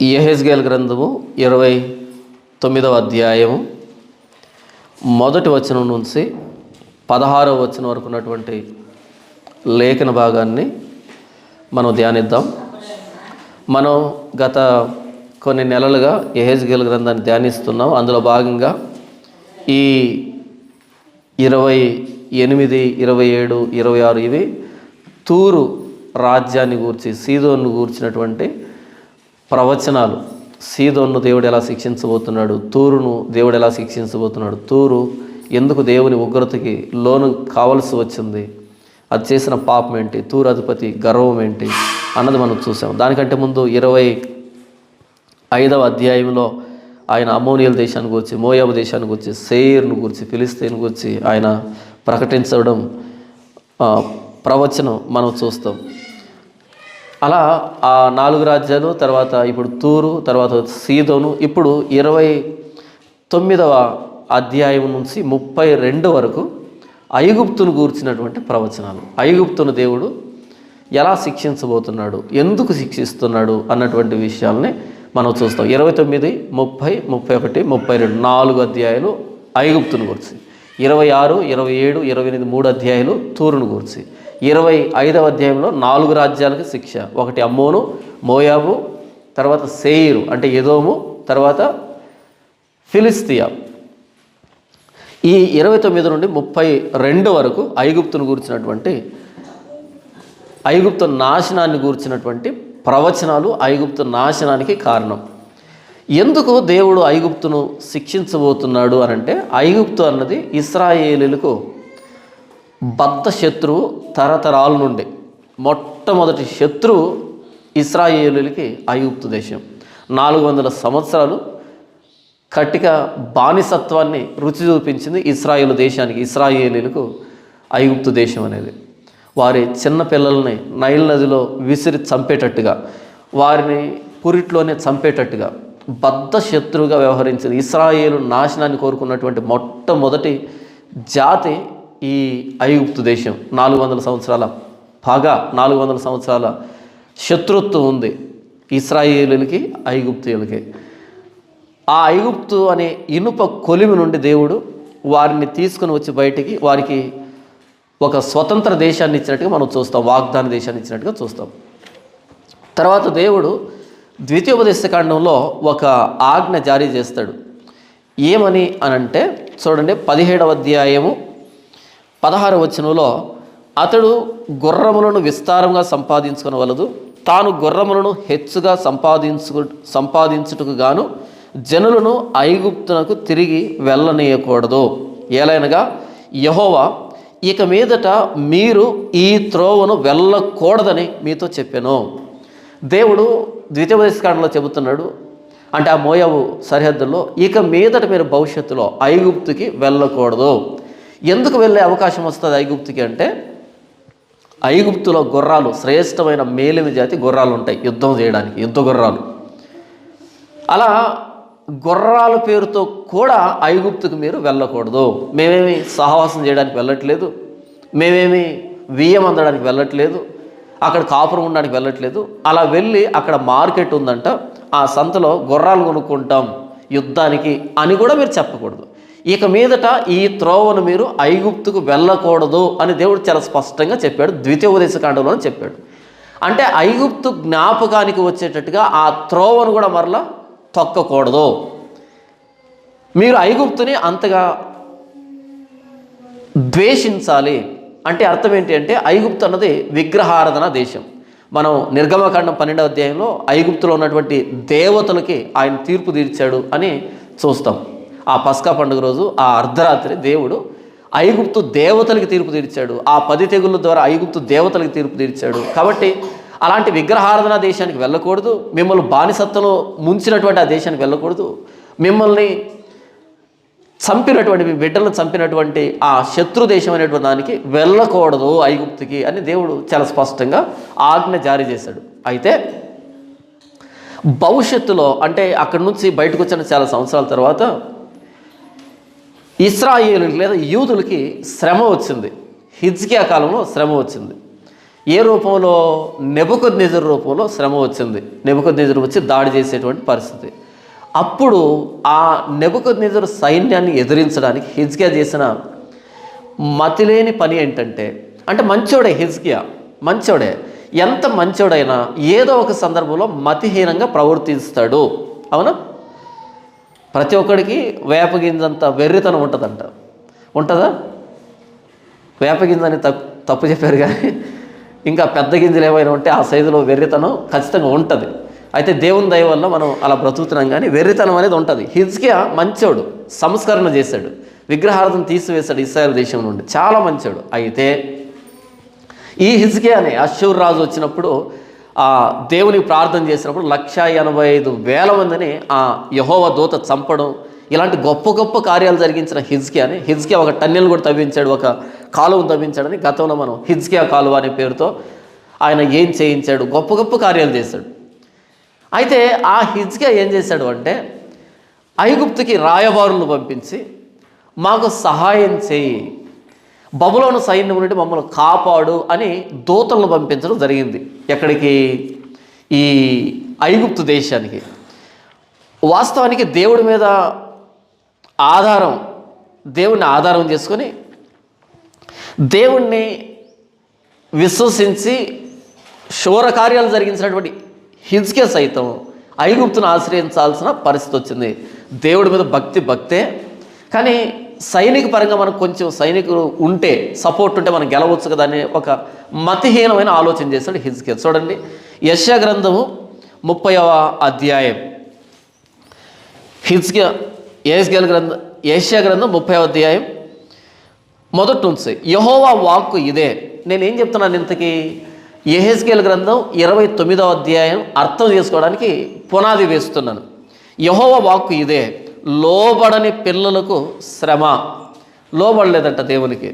యెహెజ్కేలు గ్రంథము 29వ అధ్యాయము మొదటి వచనం నుంచి 16వ వచనం వరకు ఉన్నటువంటి లేఖన భాగాన్ని మనం ధ్యానిద్దాం. మనం గత కొన్ని నెలలుగా యెహెజ్కేలు గ్రంథాన్ని ధ్యానిస్తున్నాం. అందులో భాగంగా ఈ 28, 27, 26 ఇవి తూరు రాజ్యాన్ని గూర్చి, సీదోను గూర్చినటువంటి ప్రవచనాలు. సీదోను దేవుడు ఎలా శిక్షించబోతున్నాడు, తూరును దేవుడు ఎలా శిక్షించబోతున్నాడు, తూరు ఎందుకు దేవుని ఉగ్రతకి లోను కావలసి వచ్చింది, అది చేసిన పాపం ఏంటి, తూరు అధిపతి గర్వం ఏంటి అన్నది మనం చూసాం. దానికంటే ముందు 25వ అధ్యాయంలో ఆయన అమ్మోనియల దేశాన్ని గురించి, మోయాబు దేశాన్ని గురించి, సేయిరును గురించి, ఫిలిస్తీన్ గురించి ఆయన ప్రకటించడం ప్రవచనం మనం చూస్తాం. అలా ఆ 4 రాజ్యాలు, తర్వాత ఇప్పుడు తూరు, తర్వాత సీదోను, ఇప్పుడు 29వ అధ్యాయం నుంచి 32 వరకు ఐగుప్తును గూర్చినటువంటి ప్రవచనాలు. ఐగుప్తును దేవుడు ఎలా శిక్షించబోతున్నాడు, ఎందుకు శిక్షిస్తున్నాడు అన్నటువంటి విషయాల్ని మనం చూస్తాం. 29, 30, 31, 32 4 అధ్యాయాలు ఐగుప్తును గురించి, 26, 27, 28 3 అధ్యాయాలు తూరును గురించి, 25వ అధ్యాయంలో 4 రాజ్యాలకు శిక్ష. ఒకటి అమ్మోను, మోయాబు, తర్వాత సేయిరు అంటే ఎదోము, తర్వాత ఫిలిస్తియా. ఈ 29 నుండి 32 వరకు ఐగుప్తును గూర్చినటువంటి, ఐగుప్తు నాశనాన్ని గూర్చినటువంటి ప్రవచనాలు. ఐగుప్తు నాశనానికి కారణం, ఎందుకు దేవుడు ఐగుప్తును శిక్షించబోతున్నాడు అనంటే, ఐగుప్తు అన్నది ఇశ్రాయేలీయులకు బద్ధ శత్రువు. తరతరాల నుండి మొట్టమొదటి శత్రువు ఇశ్రాయేలీయులకి ఐగుప్తు దేశం. 400 సంవత్సరాలు కటిక బానిసత్వాన్ని రుచి చూపించింది ఇశ్రాయేలు దేశానికి, ఇశ్రాయేలీయులకు ఐగుప్తు దేశం అనేది. వారి చిన్న పిల్లల్ని నైల్ నదిలో విసిరి చంపేటట్టుగా, వారిని పురిట్లోనే చంపేటట్టుగా బద్ధ శత్రువుగా వ్యవహరించింది. ఇశ్రాయేలు నాశనాన్ని కోరుకున్నటువంటి మొట్టమొదటి జాతి ఈ ఐగుప్తు దేశం. 400 సంవత్సరాల పగ, 400 సంవత్సరాల శత్రుత్వం ఉంది ఇశ్రాయేలులకి, ఐగుప్తీయులకి. ఆ ఐగుప్తు అనే ఇనుప కొలిమి నుండి దేవుడు వారిని తీసుకుని వచ్చి బయటికి వారికి ఒక స్వతంత్ర దేశాన్ని ఇచ్చినట్టుగా మనం చూస్తాం, వాగ్దాన దేశాన్ని ఇచ్చినట్టుగా చూస్తాం. తర్వాత దేవుడు ద్వితీయోపదేశకాండంలో ఒక ఆజ్ఞ జారీ చేస్తాడు. ఏమని అనంటే చూడండి, 17వ అధ్యాయము 16వ వచనంలో, అతడు గుర్రములను విస్తారంగా సంపాదించుకొనవలదు, తాను గుర్రములను హెచ్చుగా సంపాదించుటకు గాను జనులను ఐగుప్తునకు తిరిగి వెళ్ళనీయకూడదు. ఏలైనగా యెహోవా ఇక మీదట మీరు ఈ త్రోవను వెళ్ళకూడదని మీతో చెప్పాను. దేవుడు ద్వితీయోపదేశకాండంలో చెబుతున్నాడు, అంటే ఆ మోయాబు సరిహద్దుల్లో ఇక మీదట మీరు భవిష్యత్తులో ఐగుప్తుకి వెళ్ళకూడదు. ఎందుకు వెళ్ళే అవకాశం వస్తుంది ఐగుప్తుకి అంటే, ఐగుప్తులో గుర్రాలు, శ్రేష్టమైన మేలిమి జాతి గుర్రాలు ఉంటాయి యుద్ధం చేయడానికి, యుద్ధ గుర్రాలు. అలా గుర్రాల పేరుతో కూడా ఐగుప్తుకు మీరు వెళ్ళకూడదు. మేమేమి సహవాసం చేయడానికి వెళ్ళట్లేదు, మేమేమి బియ్యం అందడానికి వెళ్ళట్లేదు, అక్కడ కాపురం ఉండడానికి వెళ్ళట్లేదు. అలా వెళ్ళి అక్కడ మార్కెట్ ఉందంట, ఆ సంతలో గుర్రాలు కొనుక్కుంటాం యుద్ధానికి అని కూడా మీరు చెప్పకూడదు. ఇక మీదట ఈ త్రోవను మీరు ఐగుప్తుకు వెళ్ళకూడదు అని దేవుడు చాలా స్పష్టంగా చెప్పాడు, ద్వితీయోపదేశకాండంలోనే చెప్పాడు. అంటే ఐగుప్తు జ్ఞాపకానికి వచ్చేటట్టుగా ఆ త్రోవను కూడా మరలా తొక్కకూడదు. మీరు ఐగుప్తుని అంతగా ద్వేషించాలి. అంటే అర్థం ఏంటి అంటే, ఐగుప్తు అన్నది విగ్రహారాధన దేశం. మనం నిర్గమకాండం 12వ అధ్యాయంలో ఐగుప్తులో ఉన్నటువంటి దేవతలకి ఆయన తీర్పు తీర్చాడు అని చూస్తాం. ఆ పస్కా పండుగ రోజు ఆ అర్ధరాత్రి దేవుడు ఐగుప్తు దేవతలకి తీర్పు తీర్చాడు. ఆ 10 తెగుళ్ళ ద్వారా ఐగుప్తు దేవతలకి తీర్పు తీర్చాడు. కాబట్టి అలాంటి విగ్రహారాధన దేశానికి వెళ్ళకూడదు. మిమ్మల్ని బానిసత్వంలో ముంచినటువంటి ఆ దేశానికి వెళ్ళకూడదు. మిమ్మల్ని చంపినటువంటి, మీ బిడ్డలను చంపినటువంటి ఆ శత్రు దేశం అనేటువంటి దానికి వెళ్ళకూడదు ఐగుప్తుకి అని దేవుడు చాలా స్పష్టంగా ఆజ్ఞ జారీ చేశాడు. అయితే భవిష్యత్తులో, అంటే అక్కడి నుంచి బయటకు వచ్చిన చాలా సంవత్సరాల తర్వాత ఇశ్రాయేలుకి లేదా యూదులకి శ్రమ వచ్చింది. హిజ్కియా కాలంలో శ్రమ వచ్చింది. ఏ రూపంలో? నెబుకద్నెజరు రూపంలో శ్రమ వచ్చింది. నెబుకద్నెజరు వచ్చి దాడి చేసేటువంటి పరిస్థితి. అప్పుడు ఆ నెబుకద్నెజరు సైన్యాన్ని ఎదిరించడానికి హిజ్కియా చేసిన మతిలేని పని ఏంటంటే, అంటే మంచోడే హిజ్కియా, మంచోడే. ఎంత మంచోడైనా ఏదో ఒక సందర్భంలో మతిహీనంగా ప్రవర్తిస్తాడు. అవునా? ప్రతి ఒక్కడికి వేపగింజంత వెర్రితనం ఉంటుందంట. ఉంటుందా? వేపగింజని తప్పు చెప్పారు, కానీ ఇంకా పెద్ద గింజలు ఏమైనా ఉంటే ఆ సైజులో వెర్రితనం ఖచ్చితంగా ఉంటుంది. అయితే దేవుని దయ వల్ల మనం అలా బ్రతుకుతున్నాం, కానీ వెర్రితనం అనేది ఉంటుంది. హిజ్కియా మంచోడు, సంస్కరణ చేశాడు, విగ్రహార్థం తీసివేశాడు ఇశ్రాయేలు దేశం నుండి, చాలా మంచోడు. అయితే ఈ హిజ్కియానే అష్షూరు రాజు వచ్చినప్పుడు దేవునికి ప్రార్థన చేసినప్పుడు 185,000 మందిని ఆ యెహోవా దూత చంపడం, ఇలాంటి గొప్ప గొప్ప కార్యాలు జరిగించిన హిజ్కియా ఒక టన్నెల్ కూడా తవ్వించాడు, ఒక కాలువను తవ్వించాడని గతంలో మనం హిజ్కియా కాలువ అనే పేరుతో ఆయన ఏం చేయించాడు, గొప్ప గొప్ప కార్యాలు చేశాడు. అయితే ఆ హిజ్కియా ఏం చేశాడు అంటే, ఐగుప్తుకి రాయబారులను పంపించి మాకు సహాయం చేయి, బబులోను సైన్యం నుండి మమ్మల్ని కాపాడు అని దూతలను పంపించడం జరిగింది. ఎక్కడికి? ఈ ఐగుప్తు దేశానికి. వాస్తవానికి దేవుడిని ఆధారం చేసుకొని దేవుణ్ణి విశ్వసించి శూర కార్యాలు జరిగించినటువంటి హిజ్కియా సైతం ఐగుప్తును ఆశ్రయించాల్సిన పరిస్థితి వచ్చింది. దేవుడి మీద భక్తే, కానీ సైనిక పరంగా మనకు కొంచెం సైనికులు ఉంటే, సపోర్ట్ ఉంటే మనం గెలవచ్చు కదా అనే ఒక మతిహీనమైన ఆలోచన చేశాడు హిజ్కియా. చూడండి, యెషయా గ్రంథము 30వ అధ్యాయం. యెషయా గ్రంథం 30వ అధ్యాయం మొదటి నుంచి. యెహోవా వాక్కు ఇదే. నేనేం చెప్తున్నాను ఇంతకీ? యెహెజ్కేలు గ్రంథం 29వ అధ్యాయం అర్థం చేసుకోవడానికి పునాది వేస్తున్నాను. యెహోవా వాక్కు ఇదే, లోబడని పిల్లలకు శ్రమ. లోబడలేదంట దేవునికి.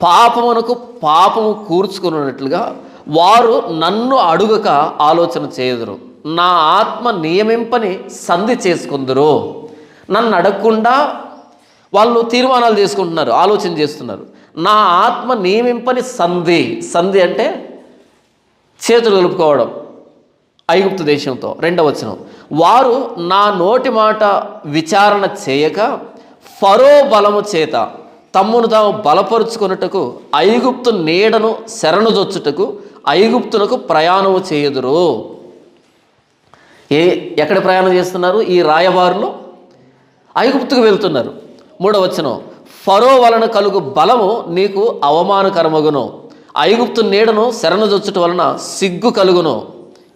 పాపము కూర్చుకున్నట్లుగా వారు నన్ను అడుగక ఆలోచన చేయదురు. నా ఆత్మ నియమింపని సంధి చేసుకుందరు. నన్ను అడగకుండా వాళ్ళు తీర్మానాలు చేసుకుంటున్నారు, ఆలోచన చేస్తున్నారు. నా ఆత్మ నియమింపని సంధి అంటే చేతులు కలుపుకోవడం ఐగుప్తు దేశంతో. 2వ వచనం, వారు నా నోటి మాట విచారణ చేయక ఫరో బలము చేత తమ్మును తాము బలపరుచుకొనుటకు ఐగుప్తు నీడను శరణుజొచ్చుటకు ఐగుప్తునకు ప్రయాణము చేయుదురు. ఎక్కడ ప్రయాణం చేస్తున్నారు? ఈ రాయబారులు ఐగుప్తుకు వెళ్తున్నారు. 3వ వచనం, ఫరో వలన కలుగు బలము నీకు అవమానకరమగును, ఐగుప్తు నీడను శరణుజొచ్చుట వలన సిగ్గు కలుగును.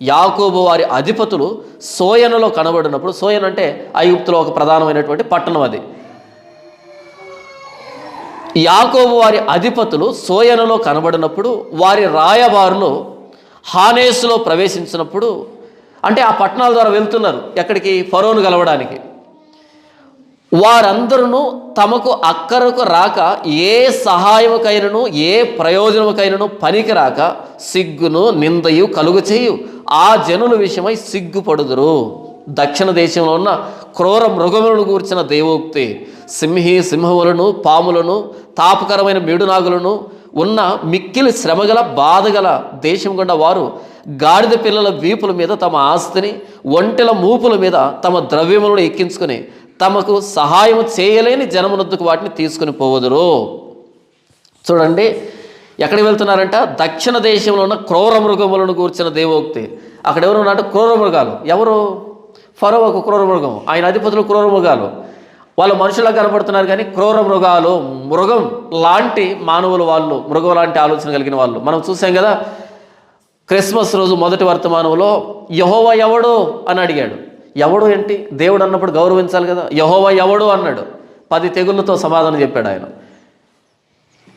యాకోబు వారి అధిపతులు సోయనులో కనబడినప్పుడు, సోయన్ అంటే ఐగుప్తులో ఒక ప్రధానమైనటువంటి పట్టణం అది. యాకోబు వారి అధిపతులు సోయనులో కనబడినప్పుడు వారి రాయబారులు హానేసులో ప్రవేశించినప్పుడు, అంటే ఆ పట్టణాల ద్వారా వెళ్తున్నారు ఎక్కడికి? ఫరోను గెలవడానికి. వారందరూ తమకు అక్కరకు రాక ఏ సహాయముకైనను ఏ ప్రయోజనముకైనను పనికి రాక సిగ్గును నిందయు కలుగు చేయు ఆ జనుల విషయమై సిగ్గుపడుదురు. దక్షిణ దేశంలో ఉన్న క్రూర మృగములను గూర్చిన దేవోక్తి, సింహములను పాములను తాపకరమైన మీడునాగులను ఉన్న మిక్కిలి శ్రమగల బాధగల దేశం గుండా వారు గాడిద పిల్లల వీపుల మీద తమ ఆస్తిని, ఒంటెల మూపుల మీద తమ ద్రవ్యములను ఎక్కించుకొని తమకు సహాయం చేయలేని జనమునొద్దకు వాటిని తీసుకుని పోవదురు. చూడండి, ఎక్కడికి వెళ్తున్నారంట? దక్షిణ దేశంలో ఉన్న క్రూర మృగములను కూర్చిన దేవోక్తి. అక్కడ ఎవరు ఉన్నారంటే క్రూర మృగాలు. ఎవరు? ఫరో ఒక క్రూర మృగం, ఆయన అధిపతులు క్రూర మృగాలు. వాళ్ళు మనుషులా కనపడుతున్నారు, కానీ క్రూర మృగాలు, మృగం లాంటి మానవులు వాళ్ళు, మృగం లాంటి ఆలోచన కలిగిన వాళ్ళు. మనం చూసాం కదా, క్రిస్మస్ రోజు మొదటి వర్తమానంలో యెహోవా ఎవడు అని అడిగాడు. ఎవడు ఏంటి? దేవుడు అన్నప్పుడు గౌరవించాలి కదా. యెహోవా ఎవడు అన్నాడు. 10 తెగుళ్ళతో సమాధానం చెప్పాడు ఆయన.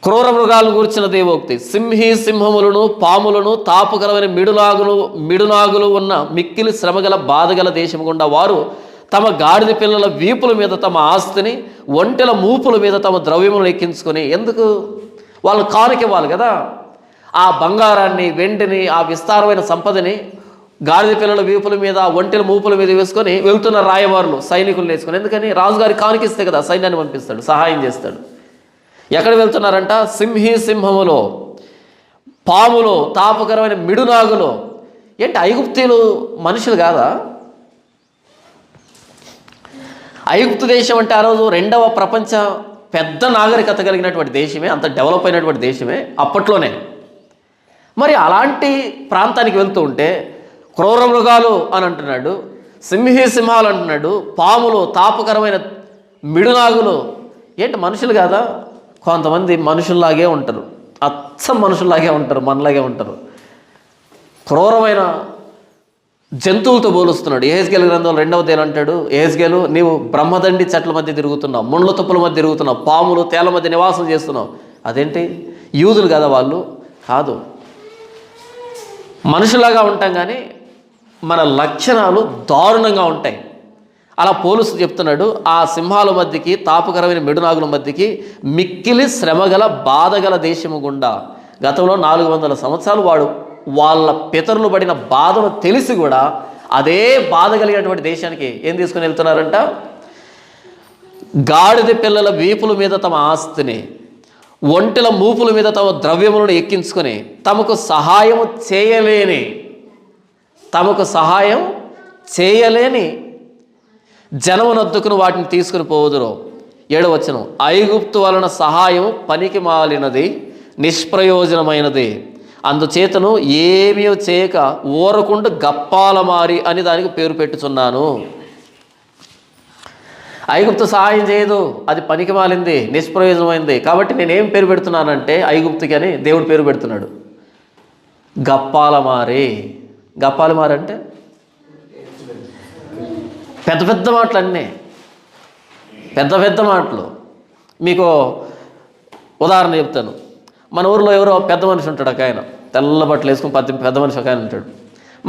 క్రూర మృగాలను గురించిన దేవోక్తి, సింహములను పాములను తాపకరమైన మిడునాగులు ఉన్న మిక్కిలి శ్రమగల బాధగల దేశం గుండా వారు తమ గాడిద పిల్లల వీపుల మీద తమ ఆస్తిని, ఒంటెల మూపుల మీద తమ ద్రవ్యములను ఎక్కించుకొని, ఎందుకు? వాళ్ళు కానుకివ్వాలి కదా. ఆ బంగారాన్ని, వెండిని, ఆ విస్తారమైన సంపదని గాడిద పిల్లల వీపుల మీద, ఒంటెల మూపుల మీద వేసుకొని వెళ్తున్న రాయవారులు, సైనికులు వేసుకొని. ఎందుకని? రాజుగారి కానుకిస్తే కదా సైన్యాన్ని పంపిస్తాడు, సహాయం చేస్తాడు. ఎక్కడ వెళ్తున్నారంట? సింహములో, పాములు, తాపకరమైన మిడునాగులు. ఏంటి ఐగుప్తీయులు మనుషులు కాదా? ఐగుప్తు దేశం అంటే ఆ రోజు రెండవ ప్రపంచ పెద్ద నాగరికత కలిగినటువంటి దేశమే, అంత డెవలప్ అయినటువంటి దేశమే అప్పట్లోనే. మరి అలాంటి ప్రాంతానికి వెళ్తూ ఉంటే క్రూర మృగాలు అని అంటున్నాడు, సింహాలు అంటున్నాడు, పాములు, తాపకరమైన మిడునాగులు. ఏంటి మనుషులు కాదా? కొంతమంది మనుషుల్లాగే ఉంటారు, అచ్చం మనుషుల్లాగే ఉంటారు, మనలాగే ఉంటారు. క్రూరమైన జంతువులతో పోలుస్తున్నాడు. యెహెజ్కేలు గ్రంథం 2వ అధ్యాయం అంటాడు, యెహెజ్కేలు నీవు బ్రహ్మదండి చెట్ల మధ్య తిరుగుతున్నావు, ముండ్ల తుప్పల మధ్య తిరుగుతున్నావు, పాములు తేళ్ల మధ్య నివాసం చేస్తున్నావు. అదేంటి యూదులు కదా వాళ్ళు? కాదు, మనుషులాగా ఉంటాం కానీ మన లక్షణాలు దారుణంగా ఉంటాయి. అలా పోలుస్తూ చెప్తున్నాడు, ఆ సింహాల మధ్యకి, తాపకరమైన మిడునాగుల మధ్యకి మిక్కిలి శ్రమగల బాధగల దేశము గుండా. గతంలో 400 సంవత్సరాలు వాళ్ళ పితరులు పడిన బాధను తెలిసి కూడా అదే బాధ కలిగినటువంటి దేశానికి ఏం తీసుకుని వెళ్తున్నారంట? గాడిద పిల్లల వీపుల మీద తమ ఆస్తిని, ఒంటెల మూపుల మీద తమ ద్రవ్యములను ఎక్కించుకొని తమకు సహాయం చేయలేని జనమునొద్దుకుని వాటిని తీసుకుని పోవుదురు. 7వ వచనం, ఐగుప్తు వలన సహాయం పనికి మాలినది, నిష్ప్రయోజనమైనది, అందుచేతను ఏమీ చేయక ఊరకుండా గప్పాలమారి అని దానికి పేరు పెట్టుచున్నాను. ఐగుప్తు సహాయం చేయదు, అది పనికి మాలింది, నిష్ప్రయోజనమైంది. కాబట్టి నేనేం పేరు పెడుతున్నానంటే ఐగుప్తుకి అని దేవుడు పేరు పెడుతున్నాడు, గప్పాలమారి. గప్పాలమారి అంటే పెద్ద పెద్ద మాటలు, అన్నీ పెద్ద పెద్ద మాటలు. మీకు ఉదాహరణ చెప్తాను. మన ఊరిలో ఎవరో పెద్ద మనిషి ఉంటాడు, ఒక ఆయన తెల్ల బట్టలు వేసుకుని పెద్ద మనిషి ఒక ఆయన ఉంటాడు.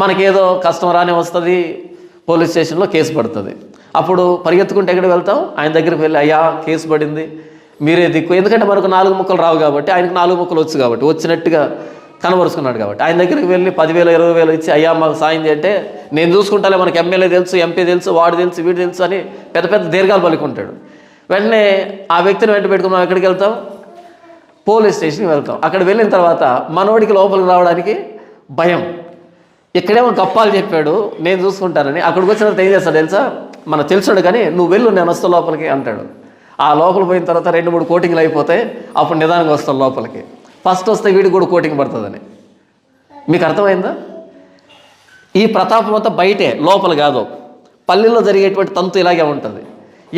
మనకేదో కష్టం రానే వస్తుంది, పోలీస్ స్టేషన్లో కేసు పడుతుంది. అప్పుడు పరిగెత్తుకుంటే ఎక్కడికి వెళ్తాం? ఆయన దగ్గరికి వెళ్ళి, అయ్యా కేసు పడింది, మీరే దిక్కు. ఎందుకంటే మనకు 4 ముక్కలు రావు కాబట్టి, ఆయనకు 4 ముక్కలు వచ్చు కాబట్టి, వచ్చినట్టుగా కనబరుచుకున్నాడు కాబట్టి ఆయన దగ్గరికి వెళ్ళి 10,000 20,000 ఇచ్చి, అయ్యా మాకు సాయం చేయంటే, నేను చూసుకుంటాలే, మనకి ఎమ్మెల్యే తెలుసు, ఎంపీ తెలుసు, వాడు తెలుసు, వీడు తెలుసు అని పెద్ద పెద్ద దీర్ఘాలు పలుకుంటాడు. వెంటనే ఆ వ్యక్తిని వెంట పెట్టుకుని మనం ఎక్కడికి వెళ్తాం? పోలీస్ స్టేషన్కి వెళ్తాం. అక్కడ వెళ్ళిన తర్వాత మనోడికి లోపలికి రావడానికి భయం. ఇక్కడేమో గప్పాలు చెప్పాడు, నేను చూసుకుంటానని. అక్కడికి వచ్చిన తర్వాత ఏం చేస్తాడు తెలుసా? మన తెలుసుడు కానీ, నువ్వు వెళ్ళు, నేను వస్తాను లోపలికి అంటాడు. ఆ లోపల పోయిన తర్వాత 2-3 కోటింగ్లు అయిపోతాయి. అప్పుడు నిదానంగా వస్తాం లోపలికి. ఫస్ట్ వస్తే వీడికి కూడా కోటింగ్ పడుతుందని. మీకు అర్థమైందా? ఈ ప్రతాపం అంతా బయటే, లోపల కాదు. పల్లెల్లో జరిగేటువంటి తంతు ఇలాగే ఉంటుంది.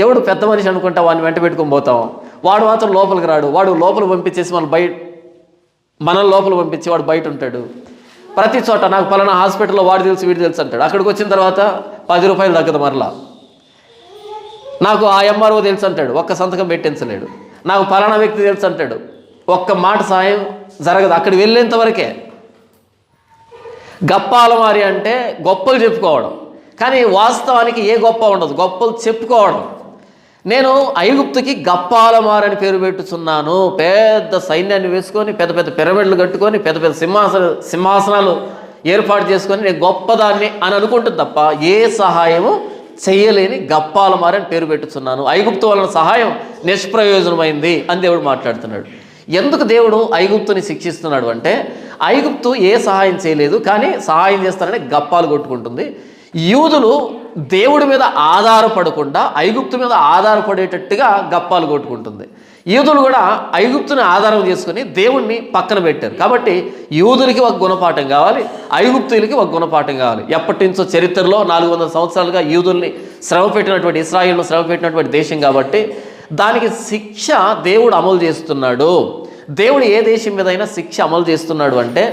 ఎవడు పెద్ద మనిషి అనుకుంటా వాడిని వెంట పెట్టుకొని పోతాం, వాడు మాత్రం లోపలికి రాడు. వాడు లోపల పంపించేసి మనల్ని లోపల పంపించి వాడు బయట ఉంటాడు. ప్రతి చోట నాకు పలానా హాస్పిటల్లో వాడు తెలుసు, వీడు తెలుసు అంటాడు. అక్కడికి వచ్చిన తర్వాత 10 రూపాయలు తగ్గదు. మరలా నాకు ఆ ఎంఆర్ఓ తెలుసు అంటాడు, ఒక్క సంతకం పెట్టించలేడు. నాకు పలానా వ్యక్తి తెలుసు అంటాడు, ఒక్క మాట సాయం జరగదు. అక్కడికి వెళ్ళేంత వరకే. గప్పాలమారి అంటే గొప్పలు చెప్పుకోవడం, కానీ వాస్తవానికి ఏ గొప్ప ఉండదు, గొప్పలు చెప్పుకోవడం. నేను ఐగుప్తుకి గప్పాలమారని పేరు పెట్టుచున్నాను. పెద్ద సైన్యాన్ని వేసుకొని, పెద్ద పెద్ద పిరమిడ్లు కట్టుకొని, పెద్ద పెద్ద సింహాసనాలు ఏర్పాటు చేసుకొని నేను గొప్పదాన్ని అని అనుకుంటుంది తప్ప ఏ సహాయము చెయ్యలేని గప్పాలమారని పేరు పెట్టుచున్నాను. ఐగుప్తు వలన సహాయం నిష్ప్రయోజనమైంది అని దేవుడు మాట్లాడుతున్నాడు. ఎందుకు దేవుడు ఐగుప్తుని శిక్షిస్తున్నాడు అంటే, ఐగుప్తు ఏ సహాయం చేయలేదు, కానీ సహాయం చేస్తారని గప్పాలు కొట్టుకుంటుంది. యూదులు దేవుడి మీద ఆధారపడకుండా ఐగుప్తు మీద ఆధారపడేటట్టుగా గప్పాలు కొట్టుకుంటుంది. యూదులు కూడా ఐగుప్తుని ఆధారం చేసుకుని దేవుణ్ణి పక్కన పెట్టారు. కాబట్టి యూదులకి ఒక గుణపాఠం కావాలి, ఐగుప్తులకి ఒక గుణపాఠం కావాలి. ఎప్పటి నుంచో చరిత్రలో 400 సంవత్సరాలుగా యూదుల్ని శ్రమ పెట్టినటువంటి, ఇశ్రాయేలును శ్రమ పెట్టినటువంటి దేశం కాబట్టి దానికి శిక్ష దేవుడు అమలు చేస్తున్నాడు. దేవుడు ఏ దేశం మీదైనా శిక్ష అమలు చేస్తున్నాడు అంటే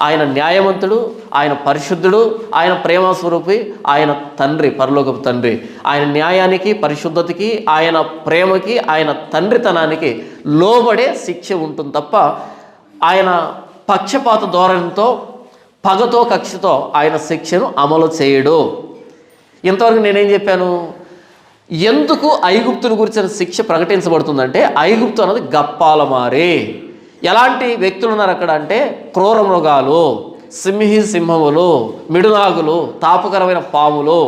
ఆయన న్యాయవంతుడు, ఆయన పరిశుద్ధుడు, ఆయన ప్రేమస్వరూపి, ఆయన తండ్రి, పరలోకపు తండ్రి. ఆయన న్యాయానికి, పరిశుద్ధతకి, ఆయన ప్రేమకి, ఆయన తండ్రితనానికి లోబడే శిక్ష ఉంటుంది తప్ప ఆయన పక్షపాత ధోరణితో, పగతో, కక్షతో ఆయన శిక్షను అమలు చేయడు. ఇంతవరకు నేనేం చెప్పాను? ఎందుకు ఐగుప్తుని గురించిన శిక్ష ప్రకటించబడుతుందంటే, ఐగుప్తు అన్నది గప్పాలమారి. ఎలాంటి వ్యక్తులు ఉన్నారు అక్కడ అంటే, క్రూర మృగాలు, సింహములు, మిడునాగులు, తాపకరమైన పాములు.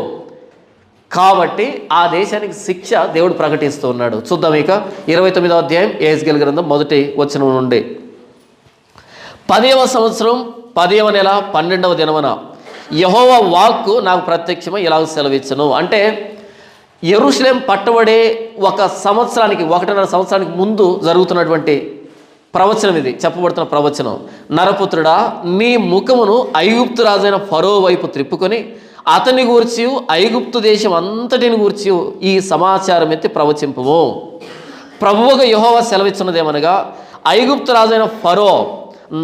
కాబట్టి ఆ దేశానికి శిక్ష దేవుడు ప్రకటిస్తూ ఉన్నాడు. చూద్దాం ఇక 29వ అధ్యాయం యెహెజ్కేలు గ్రంథం 1వ వచనం నుండి. 10వ సంవత్సరం 10వ నెల 12వ దినమున యెహోవా వాక్కు నాకు ప్రత్యక్షమై ఇలాగ సెలవిచ్చును. అంటే యెరూషలేం పట్టబడే ఒక సంవత్సరానికి 1.5 సంవత్సరానికి ముందు జరుగుతున్నటువంటి ప్రవచనం ఇది, చెప్పబడుతున్న ప్రవచనం. నరపుత్రుడా, నీ ముఖమును ఐగుప్తు రాజైన ఫరో వైపు త్రిప్పుకొని అతని గూర్చి ఐగుప్తు దేశం అంతటిని గూర్చి ఈ సమాచారం ఎత్తి ప్రవచింపుము. ప్రభువుగా యెహోవా సెలవిచ్చున్నదేమనగా, ఐగుప్తు రాజైన ఫరో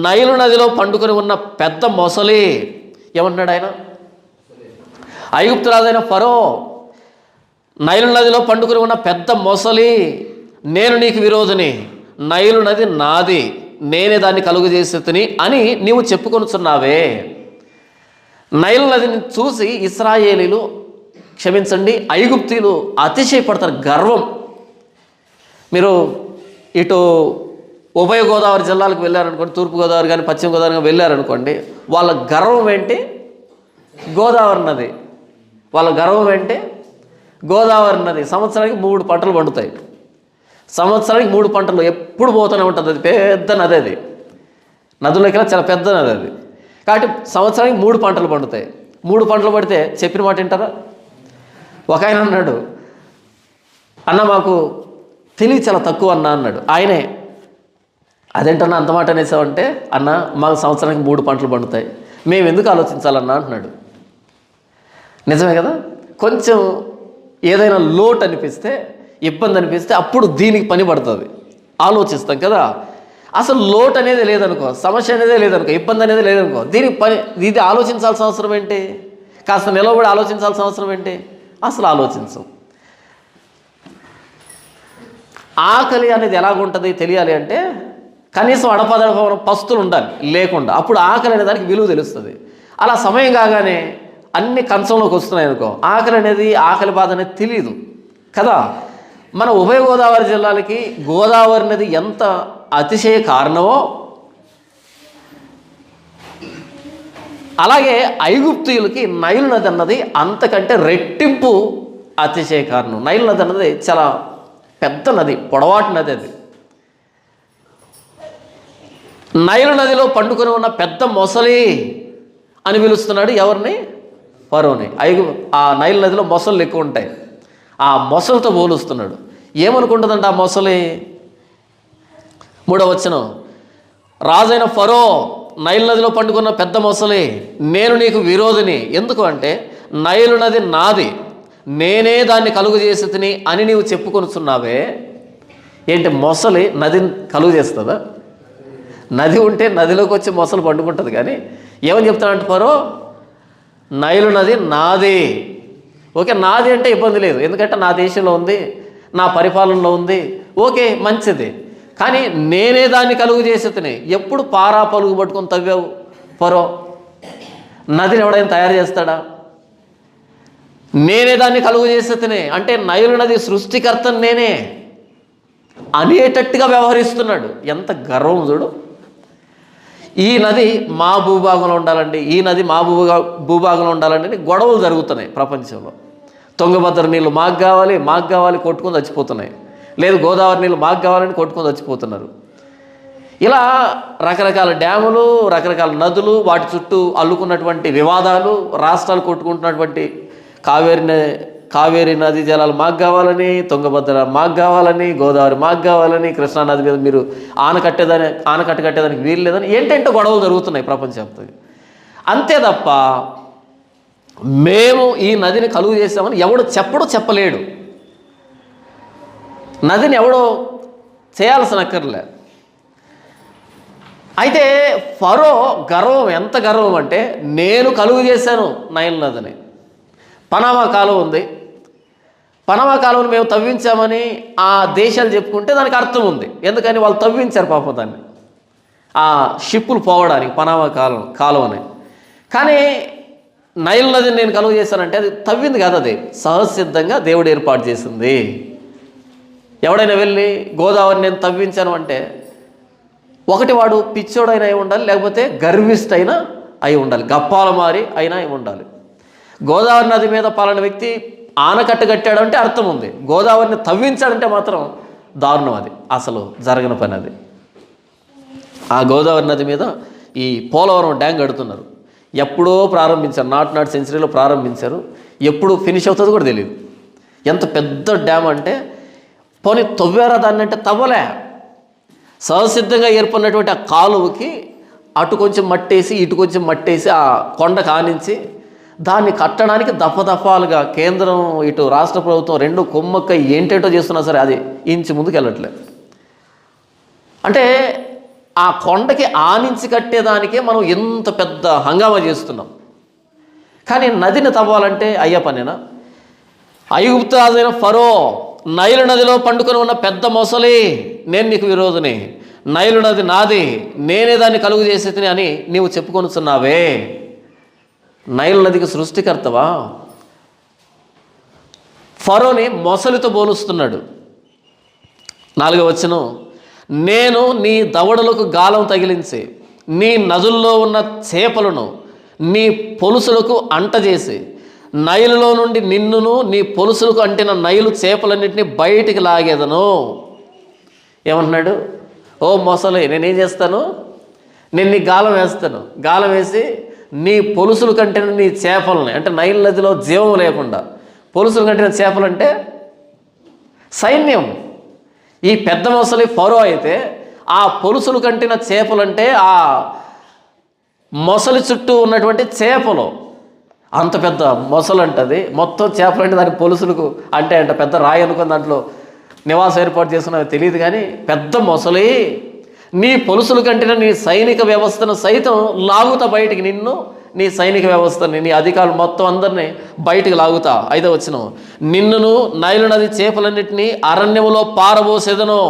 నైలు నదిలో పండుకొని ఉన్న పెద్ద మొసలి. ఏమన్నాడు ఆయన? ఐగుప్తు రాజైన ఫరో నైలు నదిలో పండుకొని ఉన్న పెద్ద మొసలి, నేను నీకు విరోధిని, నైలు నది నాది, నేనే దాన్ని కలుగు చేసేదని అని నీవు చెప్పుకొనుచున్నావే. నైలు నదిని చూసి ఇశ్రాయేలీలు, క్షమించండి, ఐగుప్తీయులు అతిశయపడతారు. గర్వం. మీరు ఇటు ఉభయ గోదావరి జిల్లాలకు వెళ్ళారనుకోండి, తూర్పుగోదావరి కానీ పశ్చిమ గోదావరి కానీ వెళ్ళారనుకోండి, వాళ్ళ గర్వం ఏంటి? గోదావరి నది. వాళ్ళ గర్వం ఏంటి? గోదావరి నది. సంవత్సరానికి 3 పంటలు పండుతాయి. సంవత్సరానికి 3 పంటలు ఎప్పుడు పోతూనే ఉంటుంది. అది పెద్ద నది. అది నదులకి చాలా పెద్ద నది అది. కాబట్టి సంవత్సరానికి 3 పంటలు పండుతాయి. 3 పంటలు పడితే చెప్పిన మాట వింటారా? ఒక ఆయన అన్నాడు, అన్న మాకు తెలివి చాలా తక్కువ అన్న అన్నాడు. ఆయనే, అదేంటన్నా అంత మాట అనేసావంటే, అన్న మాకు సంవత్సరానికి 3 పంటలు పండుతాయి, మేము ఎందుకు ఆలోచించాలన్నా అంటున్నాడు. నిజమే కదా? కొంచెం ఏదైనా లోటు అనిపిస్తే, ఇబ్బంది అనిపిస్తే అప్పుడు దీనికి పని పడుతుంది, ఆలోచిస్తాం కదా. అసలు లోటు అనేది లేదనుకో, సమస్య అనేది లేదనుకో, ఇబ్బంది అనేది లేదనుకో, దీనికి పని, ఇది ఆలోచించాల్సిన అవసరం ఏంటి? కాస్త నిలబడి ఆలోచించాల్సిన అవసరం ఏంటి? అసలు ఆలోచించం. ఆకలి అనేది ఎలాగుంటుంది తెలియాలి అంటే కనీసం అడపదడప పస్తులు ఉండాలి లేకుండా, అప్పుడు ఆకలి అనే దానికి విలువ తెలుస్తుంది. అలా సమయం కాగానే అన్ని కంచంలోకి వస్తున్నాయి అనుకో, ఆకలి అనేది, ఆకలి బాధ అనేది తెలియదు కదా. మన ఉభయ గోదావరి జిల్లాలకి గోదావరి నది ఎంత అతిశయ కారణమో, అలాగే ఐగుప్తీయులకి నైలు నది అన్నది అంతకంటే రెట్టింపు అతిశయ కారణం. నైలు నది అన్నది చాలా పెద్ద నది, పొడవాటి నది. అది నైలు నదిలో పండుకొని ఉన్న పెద్ద మొసలి అని పిలుస్తున్నాడు. ఎవరిని? ఫరోని. ఆ నైలు నదిలో మొసళ్ళు ఎక్కువ ఉంటాయి. ఆ మొసలితో పోలుస్తున్నాడు. ఏమనుకుంటుందంట ఆ మొసలి? 3వ వచనం, రాజైన ఫరో, నైలు నదిలో పండుకున్న పెద్ద మొసలి, నేను నీకు విరోధిని. ఎందుకు అంటే నైలు నది నాది, నేనే దాన్ని కలుగు చేసి తిని అని నీవు చెప్పుకొనుచున్నావే. ఏంటి, మొసలి నదిని కలుగు చేస్తుందా? నది ఉంటే నదిలోకి వచ్చి మొసలు పండుకుంటుంది. కానీ ఏమని చెప్తానంటే ఫరో, నైలు నది నాది. ఓకే, నాది అంటే ఇబ్బంది లేదు, ఎందుకంటే నా దేశంలో ఉంది, నా పరిపాలనలో ఉంది, ఓకే మంచిది. కానీ నేనే దాన్ని కలుగు చేసి తిని. ఎప్పుడు పారా పలుగు పట్టుకొని తవ్వావు ఫరో? నదిని ఎవడైనా తయారు చేస్తాడా? నేనే దాన్ని కలుగు చేసి తిని అంటే నైలు నది సృష్టికర్తను నేనే అనేటట్టుగా వ్యవహరిస్తున్నాడు. ఎంత గర్వం చూడు. ఈ నది మా భూభాగంలో ఉండాలండి, ఈ నది మా భూభాగంలో ఉండాలండి అని గొడవలు జరుగుతున్నాయి ప్రపంచంలో. తుంగభద్ర నీళ్ళు మాకు కావాలి, మాకు కావాలి కొట్టుకొని చచ్చిపోతున్నాయి. లేదు గోదావరి నీళ్ళు మాకు కావాలని కొట్టుకొని చచ్చిపోతున్నారు. ఇలా రకరకాల డ్యాములు, రకరకాల నదులు, వాటి చుట్టూ అల్లుకున్నటువంటి వివాదాలు, రాష్ట్రాలు కొట్టుకుంటున్నటువంటి కావేరీ నది జలాలు మాకు కావాలని, తుంగభద్ర మాకు కావాలని, గోదావరి మాకు కావాలని, కృష్ణానది మీద మీరు ఆనకట్ట కట్టేదానికి వీలు లేదని ఏంటంటే గొడవలు జరుగుతున్నాయి ప్రపంచవ్యాప్తంగా. అంతే తప్ప మేము ఈ నదిని కలుగు చేసామని ఎవడు చెప్పలేడు. నదిని ఎవడో చేయాల్సిన అక్కర్లే. అయితే ఫరో గర్వం ఎంత గర్వం అంటే, నేను కలుగు చేశాను నైల్ నదిని. పనామా కాలువ ఉంది, పనామా కాలువను మేము తవ్వించామని ఆ దేశాలు చెప్పుకుంటే దానికి అర్థం ఉంది. ఎందుకని వాళ్ళు తవ్వించారు పాపం దాన్ని, ఆ షిప్పులు పోవడానికి పనామా కాలువని. కానీ నైల్ నదిని నేను కలుగు చేశానంటే అది తవ్వింది కాదు, అది సహజసిద్ధంగా దేవుడు ఏర్పాటు చేసింది. ఎవడైనా వెళ్ళి గోదావరి నేను తవ్వించాను అంటే ఒకటి వాడు పిచ్చోడైనా అయి ఉండాలి, లేకపోతే గర్విష్ఠైనా అయి ఉండాలి, గప్పాల మారి అయినా అయి ఉండాలి. గోదావరి నది మీద పలానా వ్యక్తి ఆనకట్ట కట్టాడు అంటే అర్థం ఉంది. గోదావరిని తవ్వించాడంటే మాత్రం దారుణం, అది అసలు జరగని పని. అది ఆ గోదావరి నది మీద ఈ పోలవరం డ్యామ్ కడుతున్నారు. ఎప్పుడో ప్రారంభించారు, నాట్ సెంచరీలో ప్రారంభించారు. ఎప్పుడు ఫినిష్ అవుతుందో కూడా తెలియదు. ఎంత పెద్ద డ్యామ్ అంటే, పోనీ తవ్వారా దాన్ని అంటే తవ్వలే. సహసిద్ధంగా ఏర్పడినటువంటి ఆ కాలువకి అటు కొంచెం మట్టేసి ఇటు కొంచెం మట్టేసి ఆ కొండ కానించి దాన్ని కట్టడానికి దఫాలుగా కేంద్రం ఇటు రాష్ట్ర ప్రభుత్వం రెండు కొమ్మక్క ఏంటేటో చేస్తున్నా సరే అది ఇంచు ముందుకు వెళ్ళట్లేదు. అంటే ఆ కొండకి ఆనించి కట్టేదానికే మనం ఎంత పెద్ద హంగామా చేస్తున్నాం. కానీ నదిని తవ్వాలంటే అయ్యే పనేనా? ఐగుప్తు రాజైన ఫరో, నైలు నదిలో పండుకొని ఉన్న పెద్ద మొసలి, నేను నీకు విరోధిని, నైలు నది నాది, నేనే దాన్ని కలుగు చేసేది అని నీవు చెప్పుకొనుచున్నావే. నైలు నదికి సృష్టికర్తవా? ఫరోని మొసలితో పోలుస్తున్నాడు. 4వ వచనం, నేను నీ దవడలకు గాలం తగిలించి నీ నదుల్లో ఉన్న చేపలను నీ పొలుసులకు అంటజేసి నైలులో నుండి నిన్నును నీ పొలుసులకు అంటిన నైలు చేపలన్నింటినీ బయటికి లాగేదను. ఏమంటున్నాడు? ఓ మొసలి, నేనేం చేస్తాను? నేను నీ గాలం వేస్తాను. గాలం వేసి నీ పొలుసులు కంటిన నీ చేపలని, అంటే నైల్ నదిలో జీవం లేకుండా పొలుసులు కంటిన చేపలంటే సైన్యం. ఈ పెద్ద మొసలి ఫరో అయితే ఆ పొలుసులు కంటిన చేపలంటే ఆ మొసలి చుట్టూ ఉన్నటువంటి చేపలు. అంత పెద్ద మొసలు అంటది, మొత్తం చేపలు అంటే దాని పొలుసులకు అంటే పెద్ద రాయి అనుకుని దాంట్లో నివాసం ఏర్పాటు చేసుకున్నవి తెలియదు. కానీ పెద్ద మొసలి నీ పొలుసులు కంటిన నీ సైనిక వ్యవస్థను సైతం లాగుతా బయటికి, నిన్ను నీ సైనిక వ్యవస్థని నీ అధికారులు మొత్తం అందరినీ బయటికి లాగుతా. 5వ వచనం, నిన్నును నైలు నది చేపలన్నింటినీ అరణ్యములో పారబోసేదను.